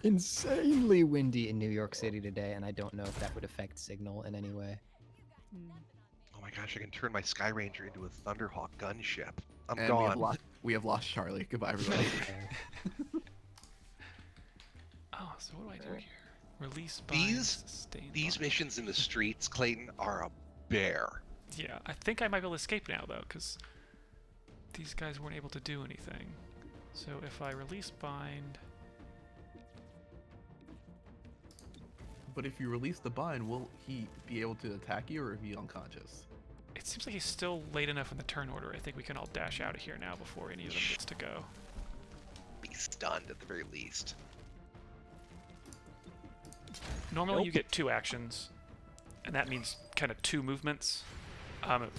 insanely windy in New York City today, and I don't know if that would affect signal in any way. Oh my gosh, I can turn my Sky Ranger into a Thunderhawk gunship. I'm And gone. we have lost Charlie. Goodbye, everybody. Oh, so what do I do here? Release by sustain These bind. missions in the streets, Clayton, are a bear. Yeah, I think I might be able to escape now though, because these guys weren't able to do anything. So if I release bind, But if you release the bind, will he be able to attack you, or is he unconscious? it seems like he's still late enough in the turn order. I think we can all dash out of here now before any of them gets to go. Be stunned at the very least. Normally you get 2 actions, and that means kind of 2 movements,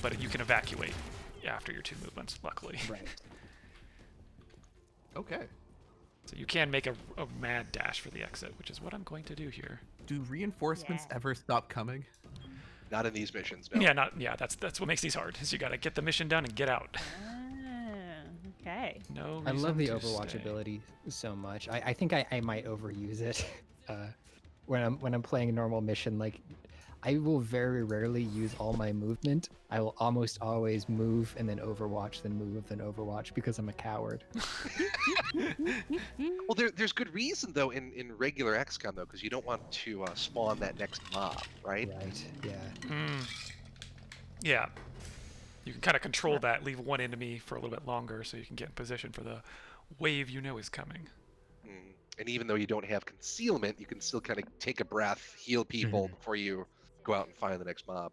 but you can evacuate after your 2 movements, luckily. Right. Okay. So you can make a mad dash for the exit, which is what I'm going to do here. Do reinforcements Yeah. ever stop coming? Not in these missions, no. Yeah, that's what makes these hard, is you gotta get the mission done and get out. Okay. No I love the reason to Overwatch stay. ability so much. I think I might overuse it when I'm playing a normal mission. Like, I will very rarely use all my movement. I will almost always move and then Overwatch, then move, then Overwatch because I'm a coward. Well, there's good reason, though, in regular XCOM, though, because you don't want to spawn that next mob, right? Right. Yeah. Yeah. You can kind of control that, leave one enemy for a little bit longer so you can get in position for the wave you know is coming. Mm. And even though you don't have concealment, you can still kind of take a breath, heal people before you go out and find the next mob.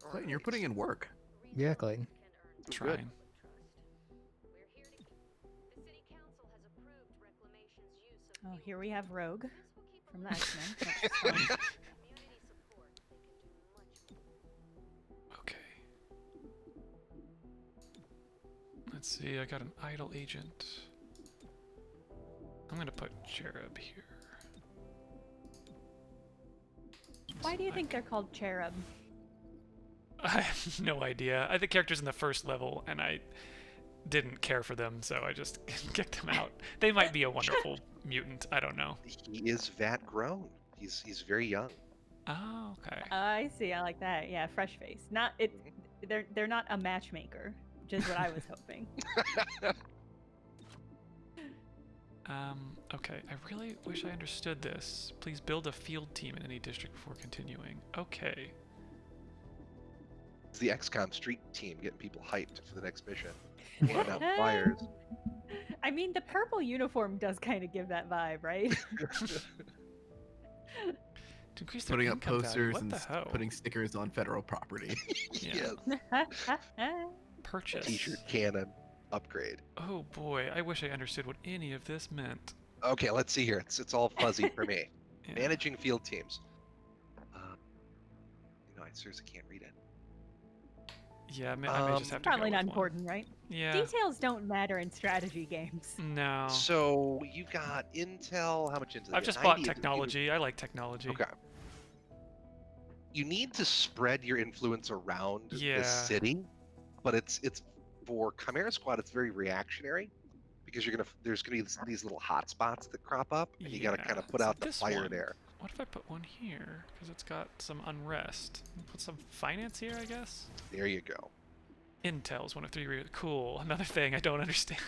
Clayton, you're putting in work. Yeah, Clayton. Trying. Oh, here we have Rogue from the X-Men. Okay. Let's see, I got an idle agent. I'm gonna put Cherub here. Why do you think they're called Cherub? I have no idea. I think characters in the first level, and I didn't care for them, so I just kicked them out. They might be a wonderful mutant. I don't know. He is vat grown. He's very young. Oh, okay. I see. I like that. Yeah, fresh face. Not it. They're not a matchmaker, which is what I was hoping. Okay. I really wish I understood this. Please build a field team in any district before continuing. Okay. It's the XCOM street team getting people hyped for the next mission. Putting out fires. I mean, the purple uniform does kind of give that vibe, right? To increase their Putting up income value. posters What and the hell? putting stickers on federal property. Yeah. Yes. Purchase. T-shirt cannon upgrade. Oh boy, I wish I understood what any of this meant. Okay, let's see here. It's all fuzzy for me. Yeah. Managing field teams. I seriously can't read it. Yeah, I may just have to Probably go not with one. important, right? Yeah. Details don't matter in strategy games. No. So you got intel. How much intel? I've You just got bought 90. technology. I like technology. Okay. You need to spread your influence around Yeah. the city, but it's for Chimera Squad. It's very reactionary because there's gonna be these little hot spots that crop up, and you gotta kind of put So out the this fire one, there. What if I put one here? Because it's got some unrest. Put some finance here, I guess? There you go. Intel's one of three. Cool. Another thing I don't understand.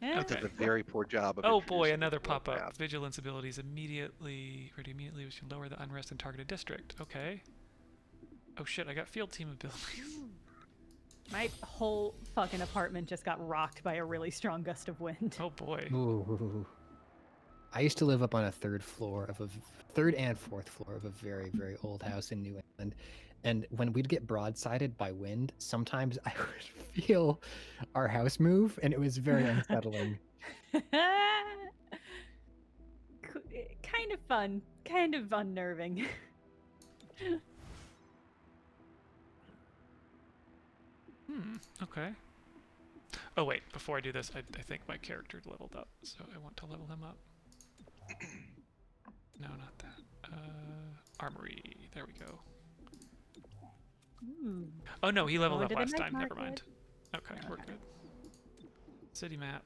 That's Okay. a very poor job of Oh boy, introducing another the world pop-up. map. Vigilance abilities immediately, which can lower the unrest in targeted district. Okay. Oh shit, I got field team abilities. My whole fucking apartment just got rocked by a really strong gust of wind. Oh boy. Ooh. I used to live up on a third and fourth floor of a very, very old house in New England. And when we'd get broadsided by wind, sometimes I would feel our house move, and it was very unsettling. Kind of fun, kind of unnerving. Okay. Oh wait, before I do this, I think my character leveled up, so I want to level him up. No, not that. Armory. There we go. Ooh. Oh no, he leveled Going up to the last night time. Never market. mind. Okay, we're good. City map.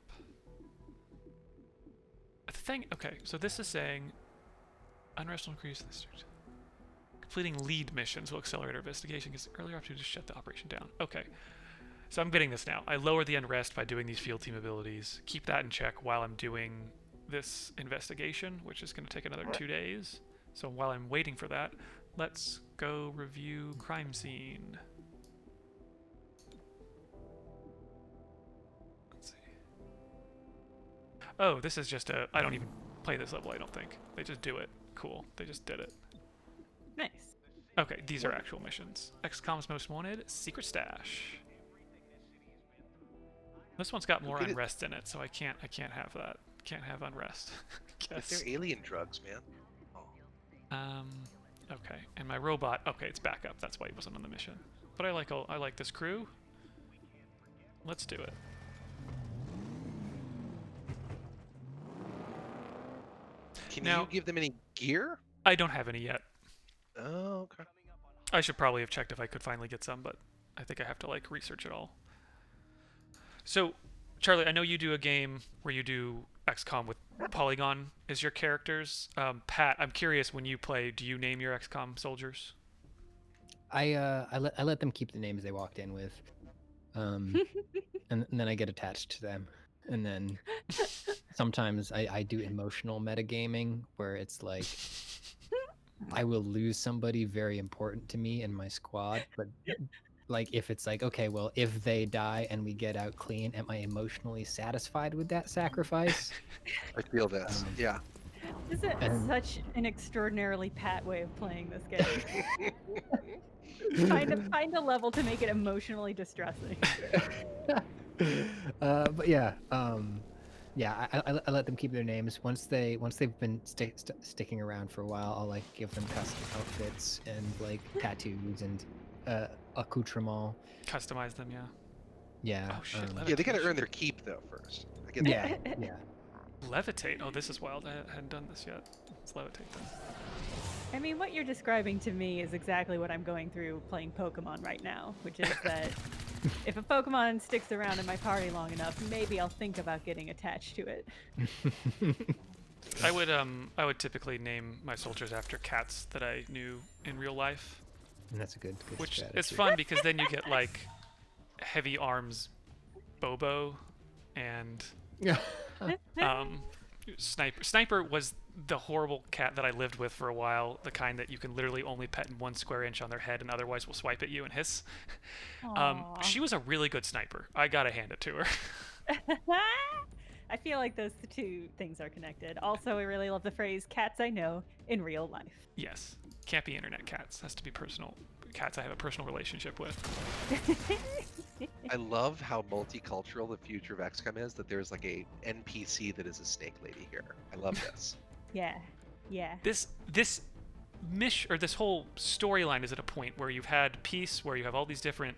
The thing. Okay, so this is saying unrest will increase this. Completing lead missions will accelerate our investigation because earlier opportunity to shut the operation down. Okay. So I'm getting this now. I lower the unrest by doing these field team abilities. Keep that in check while I'm doing this investigation, which is going to take another 2 days. So while I'm waiting for that, let's go review crime scene. Let's see. Oh, this is just a... I don't even play this level, I don't think. They just do it. Cool. They just did it. Nice. Okay, these are actual missions. XCOM's Most Wanted, Secret Stash. This one's got more unrest in it, so I can't have that. Can't have unrest. If they're alien drugs, man. Oh. Okay, and my robot. Okay, it's back up. That's why he wasn't on the mission. But I like this crew. Let's do it. Can Now- you give them any gear? I don't have any yet. Oh, okay. I should probably have checked if I could finally get some, but I think I have to like research it all. So, Charlie, I know you do a game where you do XCOM with Polygon as your characters. Pat, I'm curious, when you play, do you name your XCOM soldiers? I let them keep the names they walked in with, and then I get attached to them, and then sometimes I do emotional metagaming where it's like I will lose somebody very important to me in my squad, but like if it's like, okay, well, if they die and we get out clean, am I emotionally satisfied with that sacrifice? I feel this. Yeah. This is And- such an extraordinarily Pat way of playing this game. Find a level to make it emotionally distressing. But yeah, I let them keep their names. Once they've been sticking around for a while, I'll like give them custom outfits and like tattoos and accoutrement. Customize them, yeah. Yeah. Oh, shit, Yeah, they gotta earn their keep though first. I get that. yeah. Levitate. Oh, this is wild. I hadn't done this yet. Let's levitate them. I mean, what you're describing to me is exactly what I'm going through playing Pokemon right now, which is that if a Pokemon sticks around in my party long enough, maybe I'll think about getting attached to it. I would typically name my soldiers after cats that I knew in real life, And that's a good which strategy. is fun because then you get like heavy arms Bobo and Sniper. Sniper was the horrible cat that I lived with for a while, the kind that you can literally only pet in 1 square inch on their head and otherwise will swipe at you and hiss. Aw. She was a really good sniper. I gotta hand it to her. I feel like those two things are connected. Also, I really love the phrase "cats I know in real life." Yes. Can't be internet cats. Has to be personal. Cats I have a personal relationship with. I love how multicultural the future of XCOM is. That there's like a NPC that is a snake lady here. I love this. Yeah. This whole storyline is at a point where you've had peace, where you have all these different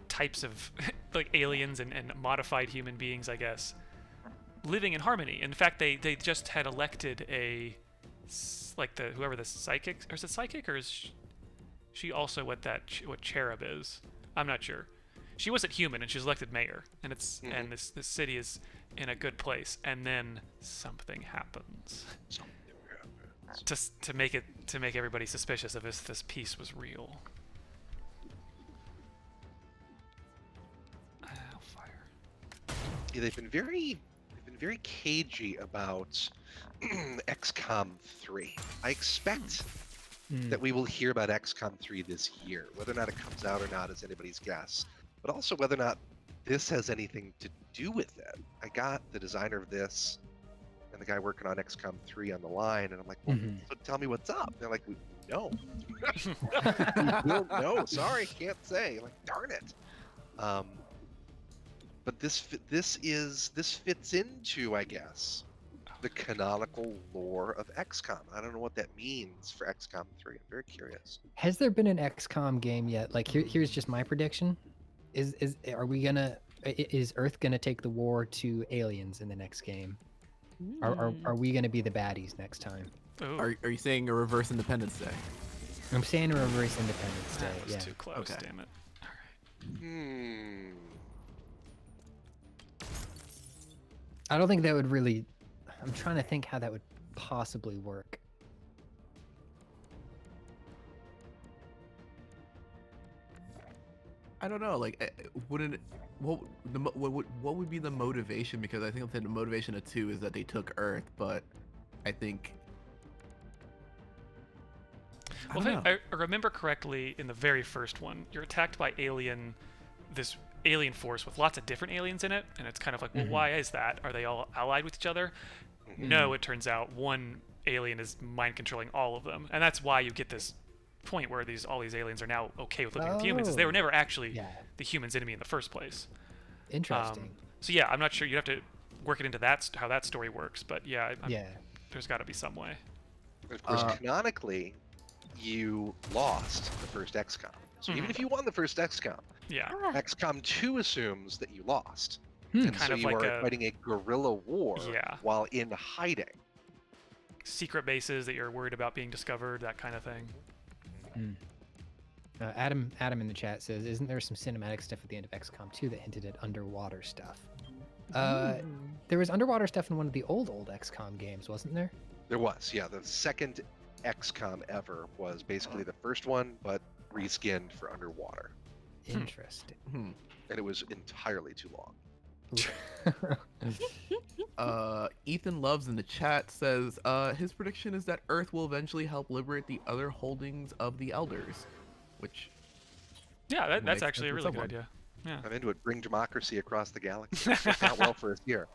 types of like aliens and modified human beings, I guess, living in harmony. In fact, they just had elected whoever the psychic, or is it psychic, or is she also what cherub is? I'm not sure. She wasn't human, and she's elected mayor, and and this city is in a good place, and then something happens. to make everybody suspicious of if this piece was real. I'll fire. Yeah, they've been very cagey about XCOM 3. I expect that we will hear about XCOM 3 this year. Whether or not it comes out or not is anybody's guess. But also whether or not this has anything to do with it. I got the designer of this and the guy working on XCOM 3 on the line, and I'm like, well, so tell me what's up. They're like, no. We don't know. Sorry, can't say. I'm like, darn it. But this fits into, I guess, the canonical lore of XCOM. I don't know what that means for XCOM 3. I'm very curious. Has there been an XCOM game yet? Like, here's just my prediction: is Earth gonna take the war to aliens in the next game? Are we gonna be the baddies next time? Ooh, Are you saying a reverse Independence Day? I'm saying a reverse Independence Day. that was Yeah. too close. Okay. Damn it. All right. I don't think that would really. I'm trying to think how that would possibly work. I don't know. Like, wouldn't what would be the motivation? Because I think the motivation of 2 is that they took Earth, but I think. Well, if I remember correctly, in the very first one, you're attacked by this alien force with lots of different aliens in it, and it's kind of like, well, why is that? Are they all allied with each other? No, it turns out one alien is mind controlling all of them, and that's why you get this point where all these aliens are now okay with living with humans, is they were never actually the humans' enemy in the first place. Interesting. So yeah, I'm not sure. You'd have to work it into how that story works, but yeah, there's got to be some way. Of course, canonically, you lost the first XCOM. So even if you won the first XCOM, XCOM 2 assumes that you lost. And Kind so of you like are fighting a guerrilla war while in hiding. Secret bases that you're worried about being discovered, that kind of thing. Adam in the chat says, "Isn't there some cinematic stuff at the end of XCOM 2 that hinted at underwater stuff?" There was underwater stuff in one of the old XCOM games, wasn't there? There was, yeah. The second XCOM ever was basically the first one, but reskinned for underwater. Interesting. And it was entirely too long. Ethan Loves in the chat says his prediction is that Earth will eventually help liberate the other holdings of the Elders, which that's makes actually a sense really for good idea. Yeah. I'm into it. Bring democracy across the galaxy. Worked out well for us here.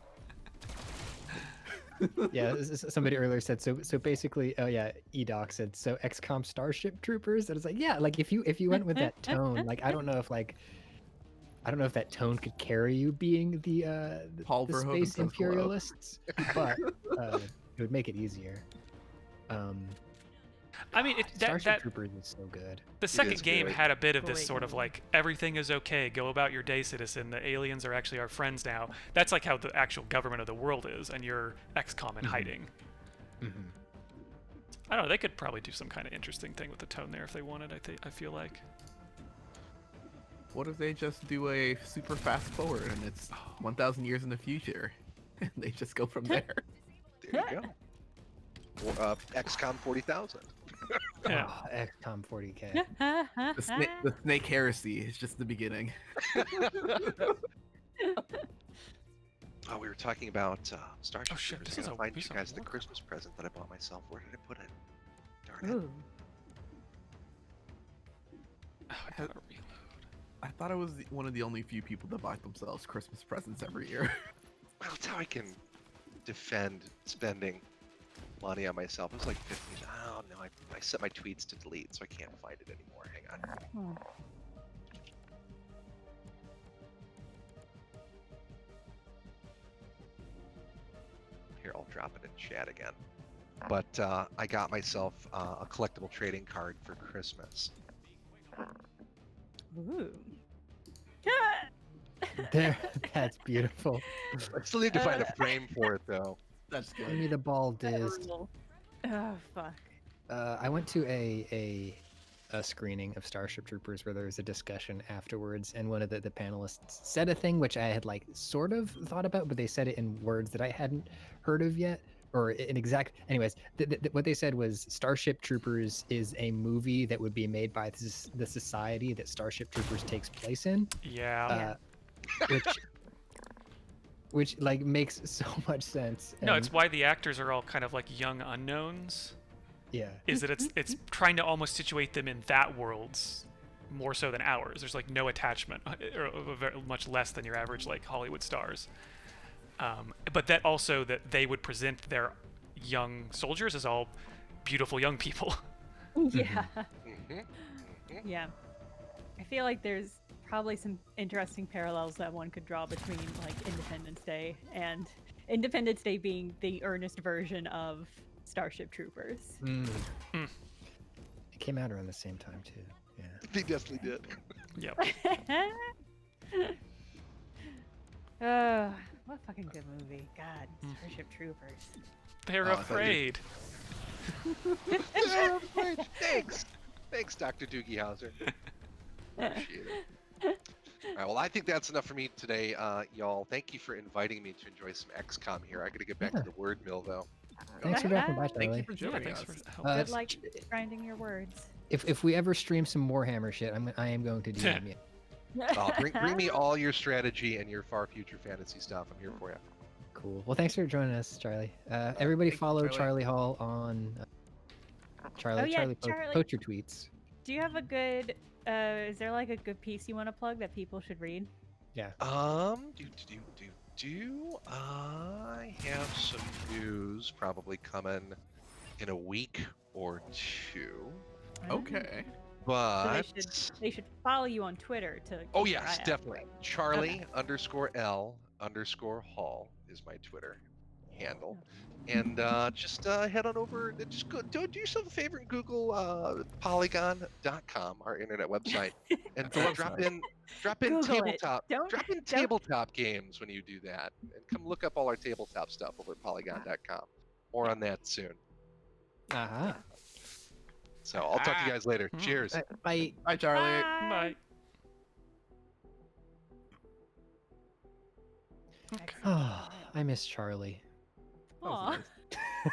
Yeah, somebody earlier said so basically. Oh yeah, Edoc said so. XCOM Starship Troopers, and it's like, yeah, like if you went with that tone, like I don't know if that tone could carry you being the Paul the Verhoeven space says hello. imperialists, but it would make it easier. I mean, Starship Troopers is so good. The second game great. had a bit of this Great sort of game. like, everything is okay, go about your day, citizen. The aliens are actually our friends now. That's like how the actual government of the world is, and you're XCOM in hiding. I don't know. They could probably do some kind of interesting thing with the tone there if they wanted. I feel like. What if they just do a super fast forward and it's 1,000 years in the future, and they just go from there? There you go. XCOM 40,000. Yeah. Oh, XCOM 40K. The snake heresy is just the beginning. Oh, we were talking about Starship Oh, shit, Troopers. this I is gotta a find you piece of guys the work. Christmas present that I bought myself. Where did I put it? Darn it. Ooh. Oh, I gotta reload. I thought I was one of the only few people that buy themselves Christmas presents every year. Well, that's how I can defend spending money on myself. It was like 15. Oh no, I set my tweets to delete, so I can't find it anymore. Hang on. Oh. Here, I'll drop it in chat again. But I got myself a collectible trading card for Christmas. Ooh. There, that's beautiful. I still need to find a frame for it though. That's Give good. me the ball disc. Oh fuck. I went to a screening of Starship Troopers where there was a discussion afterwards, and one of the panelists said a thing which I had like sort of thought about, but they said it in words that I hadn't heard of yet. or an exact. Anyways, what they said was Starship Troopers is a movie that would be made by the society that Starship Troopers takes place in, Yeah. which like makes so much sense. No, And it's why the actors are all kind of like young unknowns. yeah, Is that it's trying to almost situate them in that world's more so than ours. There's like no attachment, or very much less than your average like Hollywood stars. But that also that they would present their young soldiers as all beautiful young people. Yeah. Mm-hmm. Yeah. I feel like there's probably some interesting parallels that one could draw between like Independence Day and Independence Day being the earnest version of Starship Troopers. it came out around the same time too. Yeah. They definitely did. Yep. What a fucking good movie. God, Starship Troopers. They're Oh, I thought you- afraid. They're afraid. Thanks, Dr. Doogie Howser. Appreciate it. All right, well, I think that's enough for me today, y'all. Thank you for inviting me to enjoy some XCOM here. I got to get back to the word mill, though. Thanks for dropping by, Thank you Charlie. for Yeah, joining thanks us. for helping. Good luck grinding your words. If we ever stream some Warhammer shit, I am going to DM you. Bring me all your strategy and your far future fantasy stuff. I'm here for you. Cool. Well, thanks for joining us, Charlie. Everybody thank you, follow Charlie. Charlie Hall on Charlie. Oh, yeah, Charlie, Charlie. post your tweets. Do you have a good, is there like a good piece you want to plug that people should read? I have some news probably coming in a week or two, Okay. So but they should follow you on Twitter to keep oh their eye yes, out. definitely. Charlie_L_Hall is my Twitter handle, and just head on over. Just go do yourself a favor and Google Polygon.com, our internet website, and drop in Google it. tabletop. Don't- Drop in tabletop games when you do that, and come look up all our tabletop stuff over at Polygon.com. More on that soon. Aha. So I'll talk to you guys later. Cheers. Bye. Bye, Charlie. Bye. Oh, I miss Charlie. Aw,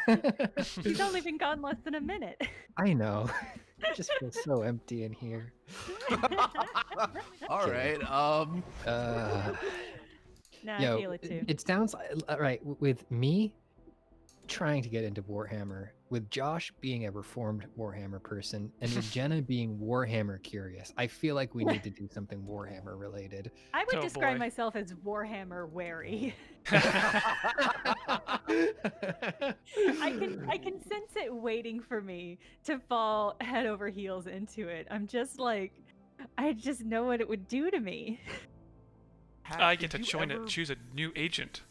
nice. he's only been gone less than a minute. I know. It just feels so empty in here. All right. No, Yo, I feel it too. it sounds right with me trying to get into Warhammer, with Josh being a reformed Warhammer person, and with Jenna being Warhammer curious. I feel like we need to do something Warhammer related. I would Oh, describe boy. myself as Warhammer wary. I can sense it waiting for me to fall head over heels into it. I'm just like, I just know what it would do to me. I get to choose a new agent.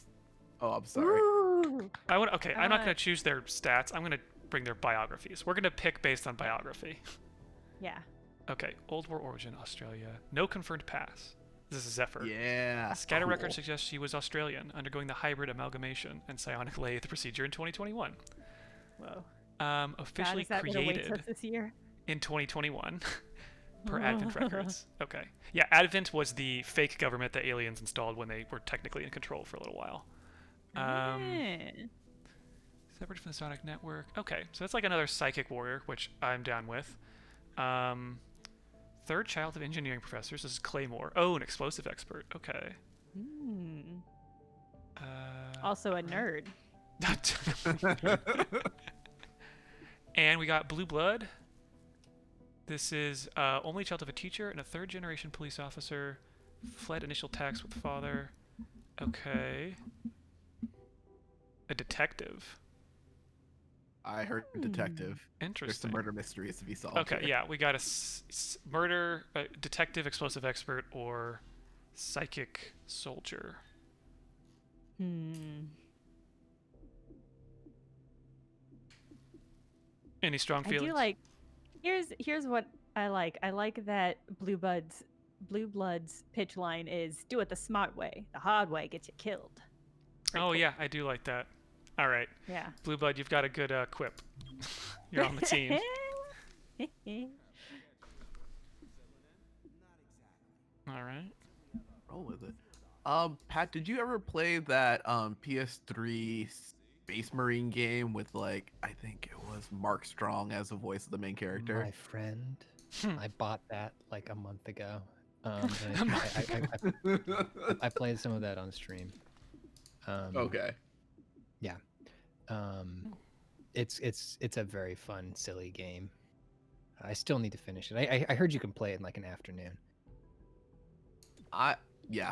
Oh, I'm sorry. Ooh. I'm not going Uh, to choose their stats. I'm going to bring their biographies. We're going to pick based on biography. Yeah. Okay, Old War origin, Australia. No confirmed pass. This is Zephyr. Yeah. Scatter cool. record suggests she was Australian, undergoing the hybrid amalgamation and psionic lathe procedure in 2021. Whoa. Officially God, is that what awaits created us this year? in 2021 per Advent records. Okay. Yeah, Advent was the fake government that aliens installed when they were technically in control for a little while. Eh. Separate from the Sonic Network. Okay, so that's like another psychic warrior, which I'm down with. Third child of engineering professors. This is Claymore. Oh, an explosive expert. Okay. Hmm. Uh, Also a nerd. And we got Blue Blood. This is only child of a teacher and a third-generation police officer. Fled initial attacks with father. Okay. A detective. I heard detective. There's Interesting. some murder mysteries to be solved. Okay, here. yeah, we got a murder, detective, explosive expert, or psychic soldier. Hmm. Any strong I feelings? do like. Here's what I like. I like that Blue Blood's pitch line is do it the smart way. The hard way gets you killed. Pretty Oh cool. yeah, I do like that. All right, Yeah. Blue Blood, you've got a good quip. You're on the team. All right. Roll with it. Pat, did you ever play that PS3 Space Marine game with like I think it was Mark Strong as the voice of the main character. My friend, Hmm. I bought that like a month ago. And I played some of that on stream. Okay. Yeah. It's a very fun, silly game. I still need to finish it. I heard you can play it in like an afternoon. Yeah,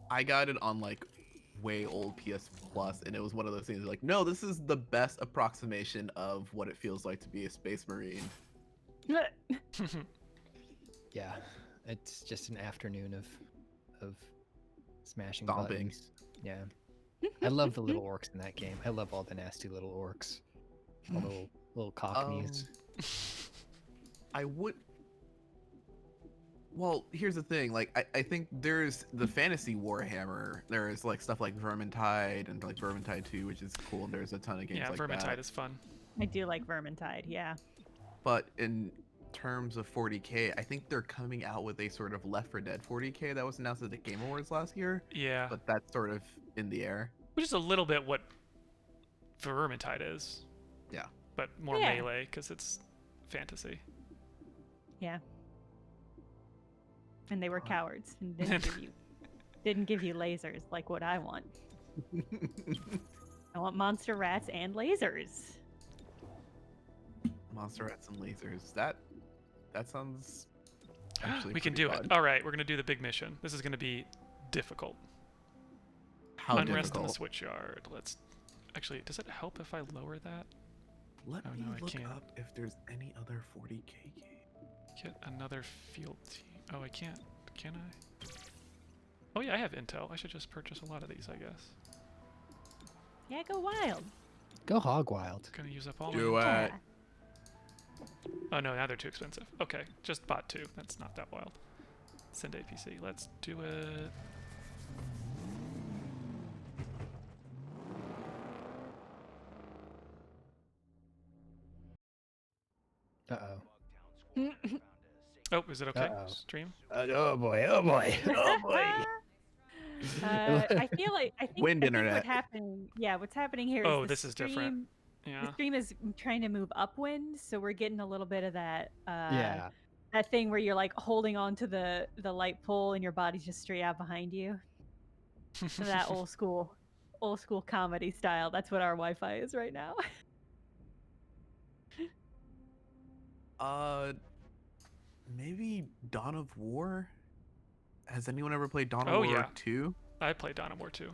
I got it on like way old PS Plus, and it was one of those things like, no, this is the best approximation of what it feels like to be a Space Marine. Yeah, it's just an afternoon of smashing Stomping. buttons. Yeah, I love the little orcs in that game. I love all the nasty little orcs, all the little cockneys. I would. Well, here's the thing. Like, I think there's the fantasy Warhammer. There's like stuff like Vermintide and like Vermintide 2, which is cool. And there's a ton of games Yeah, like Vermintide that. is fun. I do like Vermintide, yeah. But in terms of 40K, I think they're coming out with a sort of Left 4 Dead 40K that was announced at the Game Awards last year. Yeah, But that's sort of in the air. which is a little bit what Vermintide is. Yeah. But more Yeah. melee because it's fantasy. Yeah. And they were cowards and didn't give you lasers like what I want. I want monster rats and lasers. Monster rats and lasers. That sounds actually We can pretty do fun. it. All right, we're gonna do the big mission. This is gonna be difficult. How Unrest in the difficult? switch yard. Let's actually. Does it help if I lower that? Let Oh, me no, I look can't. up if there's any other 40K game. Get another field team. Oh, I can't. Can I? Oh yeah, I have intel. I should just purchase a lot of these, I guess. Yeah, go wild. Go hog wild. Gonna use up all Do my... it. Oh no, now they're too expensive. Okay, just bought 2. That's not that wild. Send APC. Let's do it. Uh-oh. Oh, is it okay? Uh-oh. Stream? Oh boy, oh boy, oh boy. I feel like I think, Wind I think internet. what's happening here is Oh, the this is different. The Yeah. stream is trying to move upwind, so we're getting a little bit of that Yeah. that thing where you're like holding on to the light pole and your body's just straight out behind you. So that old school comedy style. That's what our Wi-Fi is right now. Maybe Dawn of War? Has anyone ever played Dawn of Oh, War yeah. 2? I played Dawn of War 2.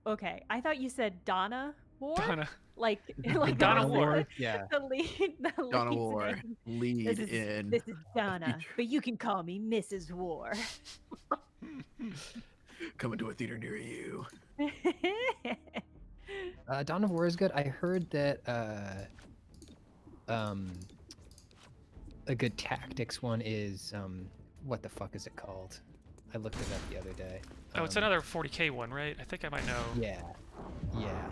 Okay, I thought you said Donna War, Donna. like Donna Donna War. War. Yeah. The lead. Dawn of lead's War, name. lead This is in this is Donna, future- but you can call me Mrs. War. coming to a theater near you. Dawn of War is good. I heard that a good tactics one is what the fuck is it called? I looked it up the other day. Oh, it's another 40K one, right? I think I might know. Yeah. Yeah.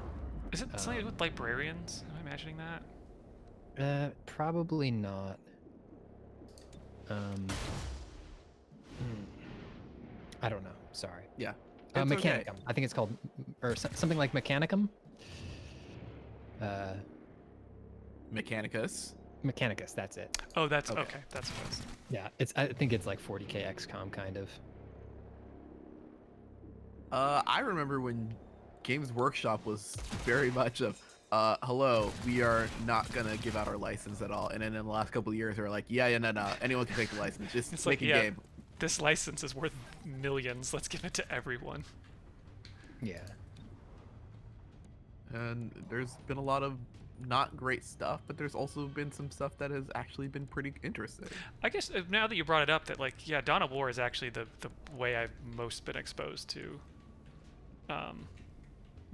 Is it something with librarians? Am I imagining that? Probably not. I don't know. Sorry. Yeah. Mechanicum. It's okay. I think it's called, or something like Mechanicum. Mechanicus. Mechanicus. That's it. Oh, that's Okay. okay. That's what it was. Yeah. I think it's like 40K XCOM kind of. I remember when Games Workshop was very much of, hello, we are not gonna give out our license at all. And then in the last couple of years, they're like, yeah, no, anyone can take the license. Just It's make like, a yeah. game. This license is worth millions. Let's give it to everyone. Yeah. And there's been a lot of not great stuff, but there's also been some stuff that has actually been pretty interesting. I guess now that you brought it up, that like, yeah, Dawn of War is actually the way I've most been exposed to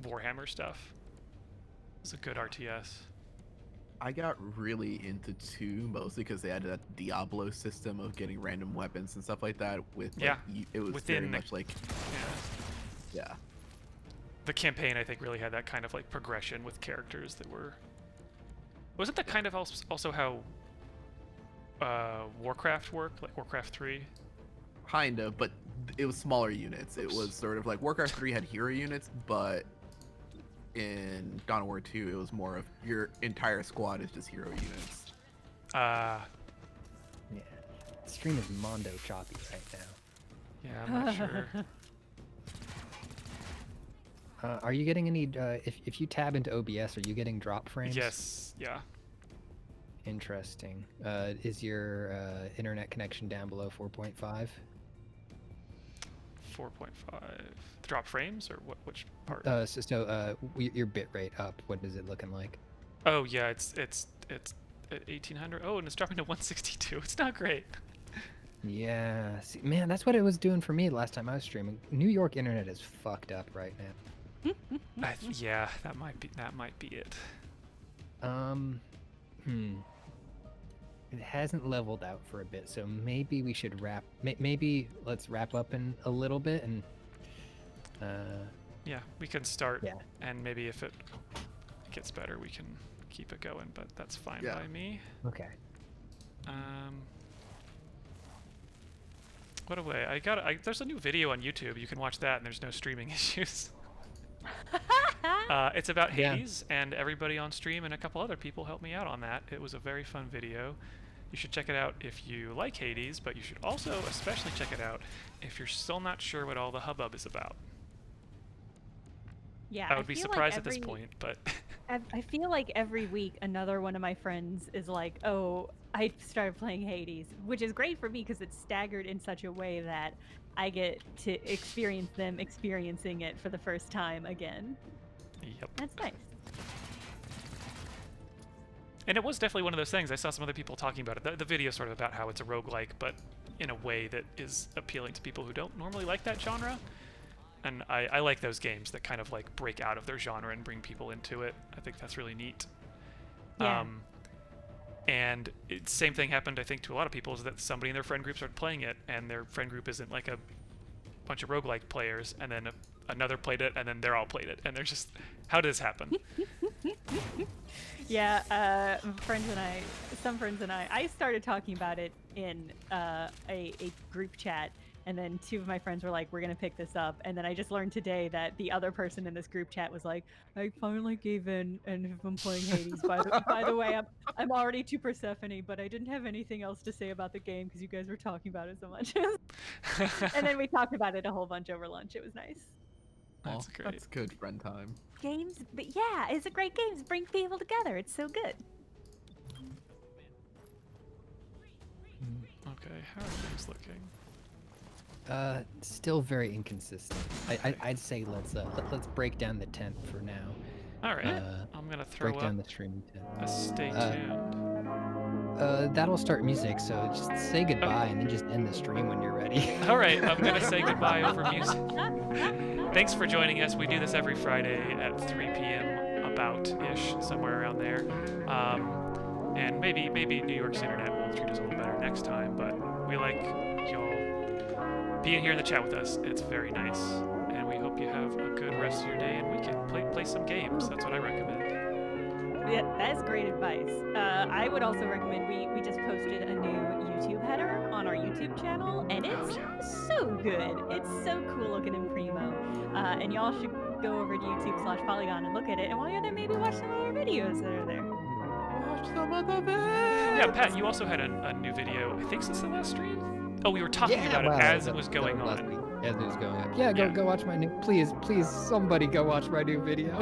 Warhammer stuff. It's a good RTS. I got really into 2 mostly because they had that Diablo system of getting random weapons and stuff like that. With like, Yeah, it was within very the- much like, Yeah. yeah. The campaign, I think, really had that kind of like progression with characters that were. Wasn't that kind of also how Warcraft worked, like Warcraft 3? Kind of, but it was smaller units. It Oops. was sort of like Warcraft 3 had hero units, but in Dawn of War 2, it was more of your entire squad is just hero units. Uh, Yeah. Stream is mondo choppy right now. yeah, I'm not sure. Are you getting any? If you tab into OBS, are you getting drop frames? Yes, yeah. Interesting. Is your internet connection down below 4.5? 4.5. Drop frames or what? Which part? Your bit rate up. What is it looking like? Oh yeah, it's at 1800. Oh, and it's dropping to 162. It's not great. Yeah. See, man, that's what it was doing for me last time I was streaming. New York internet is fucked up right now. Yeah, that might be it. It hasn't leveled out for a bit, so maybe we should maybe let's wrap up in a little bit and. Yeah, we can start. Yeah. And maybe if it gets better, we can keep it going. But that's fine Yeah. by me. Okay. What a way! There's a new video on YouTube. You can watch that, and there's no streaming issues. It's about Yeah. Hades, and everybody on stream and a couple other people helped me out on that. It was a very fun video. You should check it out if you like Hades, but you should also especially check it out if you're still not sure what all the hubbub is about. Yeah, I would be feel like surprised at this every- point, but I feel like every week another one of my friends is like, "Oh, I started playing Hades," which is great for me because it's staggered in such a way that I get to experience them experiencing it for the first time again. yep. That's nice. And it was definitely one of those things. I saw some other people talking about it. The video is sort of about how it's a roguelike, but in a way that is appealing to people who don't normally like that genre. And I like those games that kind of like break out of their genre and bring people into it. I think that's really neat. Yeah. And same thing happened, I think, to a lot of people, is that somebody in their friend group started playing it, and their friend group isn't like a bunch of roguelike players, and then another played it, and then they're all played it. And they're just, how did this happen? Yeah, some friends and I started talking about it in a group chat, and then two of my friends were like, "We're gonna pick this up," and then I just learned today that the other person in this group chat was like, "I finally gave in, and if I'm playing Hades, by the way, I'm already to Persephone, but I didn't have anything else to say about the game because you guys were talking about it so much." And then we talked about it a whole bunch over lunch. It was nice. That's Oh, great. That's good friend time. Games, but yeah, it's a great game. It brings people together. It's so good. Okay, how are things looking? Still very inconsistent. I'd say let's break down the tent for now. All right, I'm gonna throw Break down up the streaming tent. a stay tuned. That'll start music, so just say goodbye and then just end the stream when you're ready. All right, I'm gonna say goodbye over music. Thanks for joining us. We do this every Friday at 3 p.m. about-ish, somewhere around there. And maybe New York's internet will treat us a little better next time, but we like y'all being here in the chat with us. It's very nice, and we hope you have a good rest of your day and weekend. Play some games. That's what I recommend. Yeah, that's great advice. I would also recommend we just posted a new YouTube header on our YouTube channel, and it's so good. It's so cool looking and primo. And y'all should go over to YouTube/Polygon and look at it. And while you're there, maybe watch some of our videos that are there. Watch some of the Yeah, Pat, you also had a new video, I think, since the last stream? Oh, we were talking about it as it was going last on. week, as it was going on. Yeah, go watch my new. Please, somebody go watch my new video.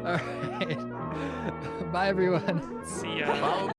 All right. Bye, everyone. See ya. Follow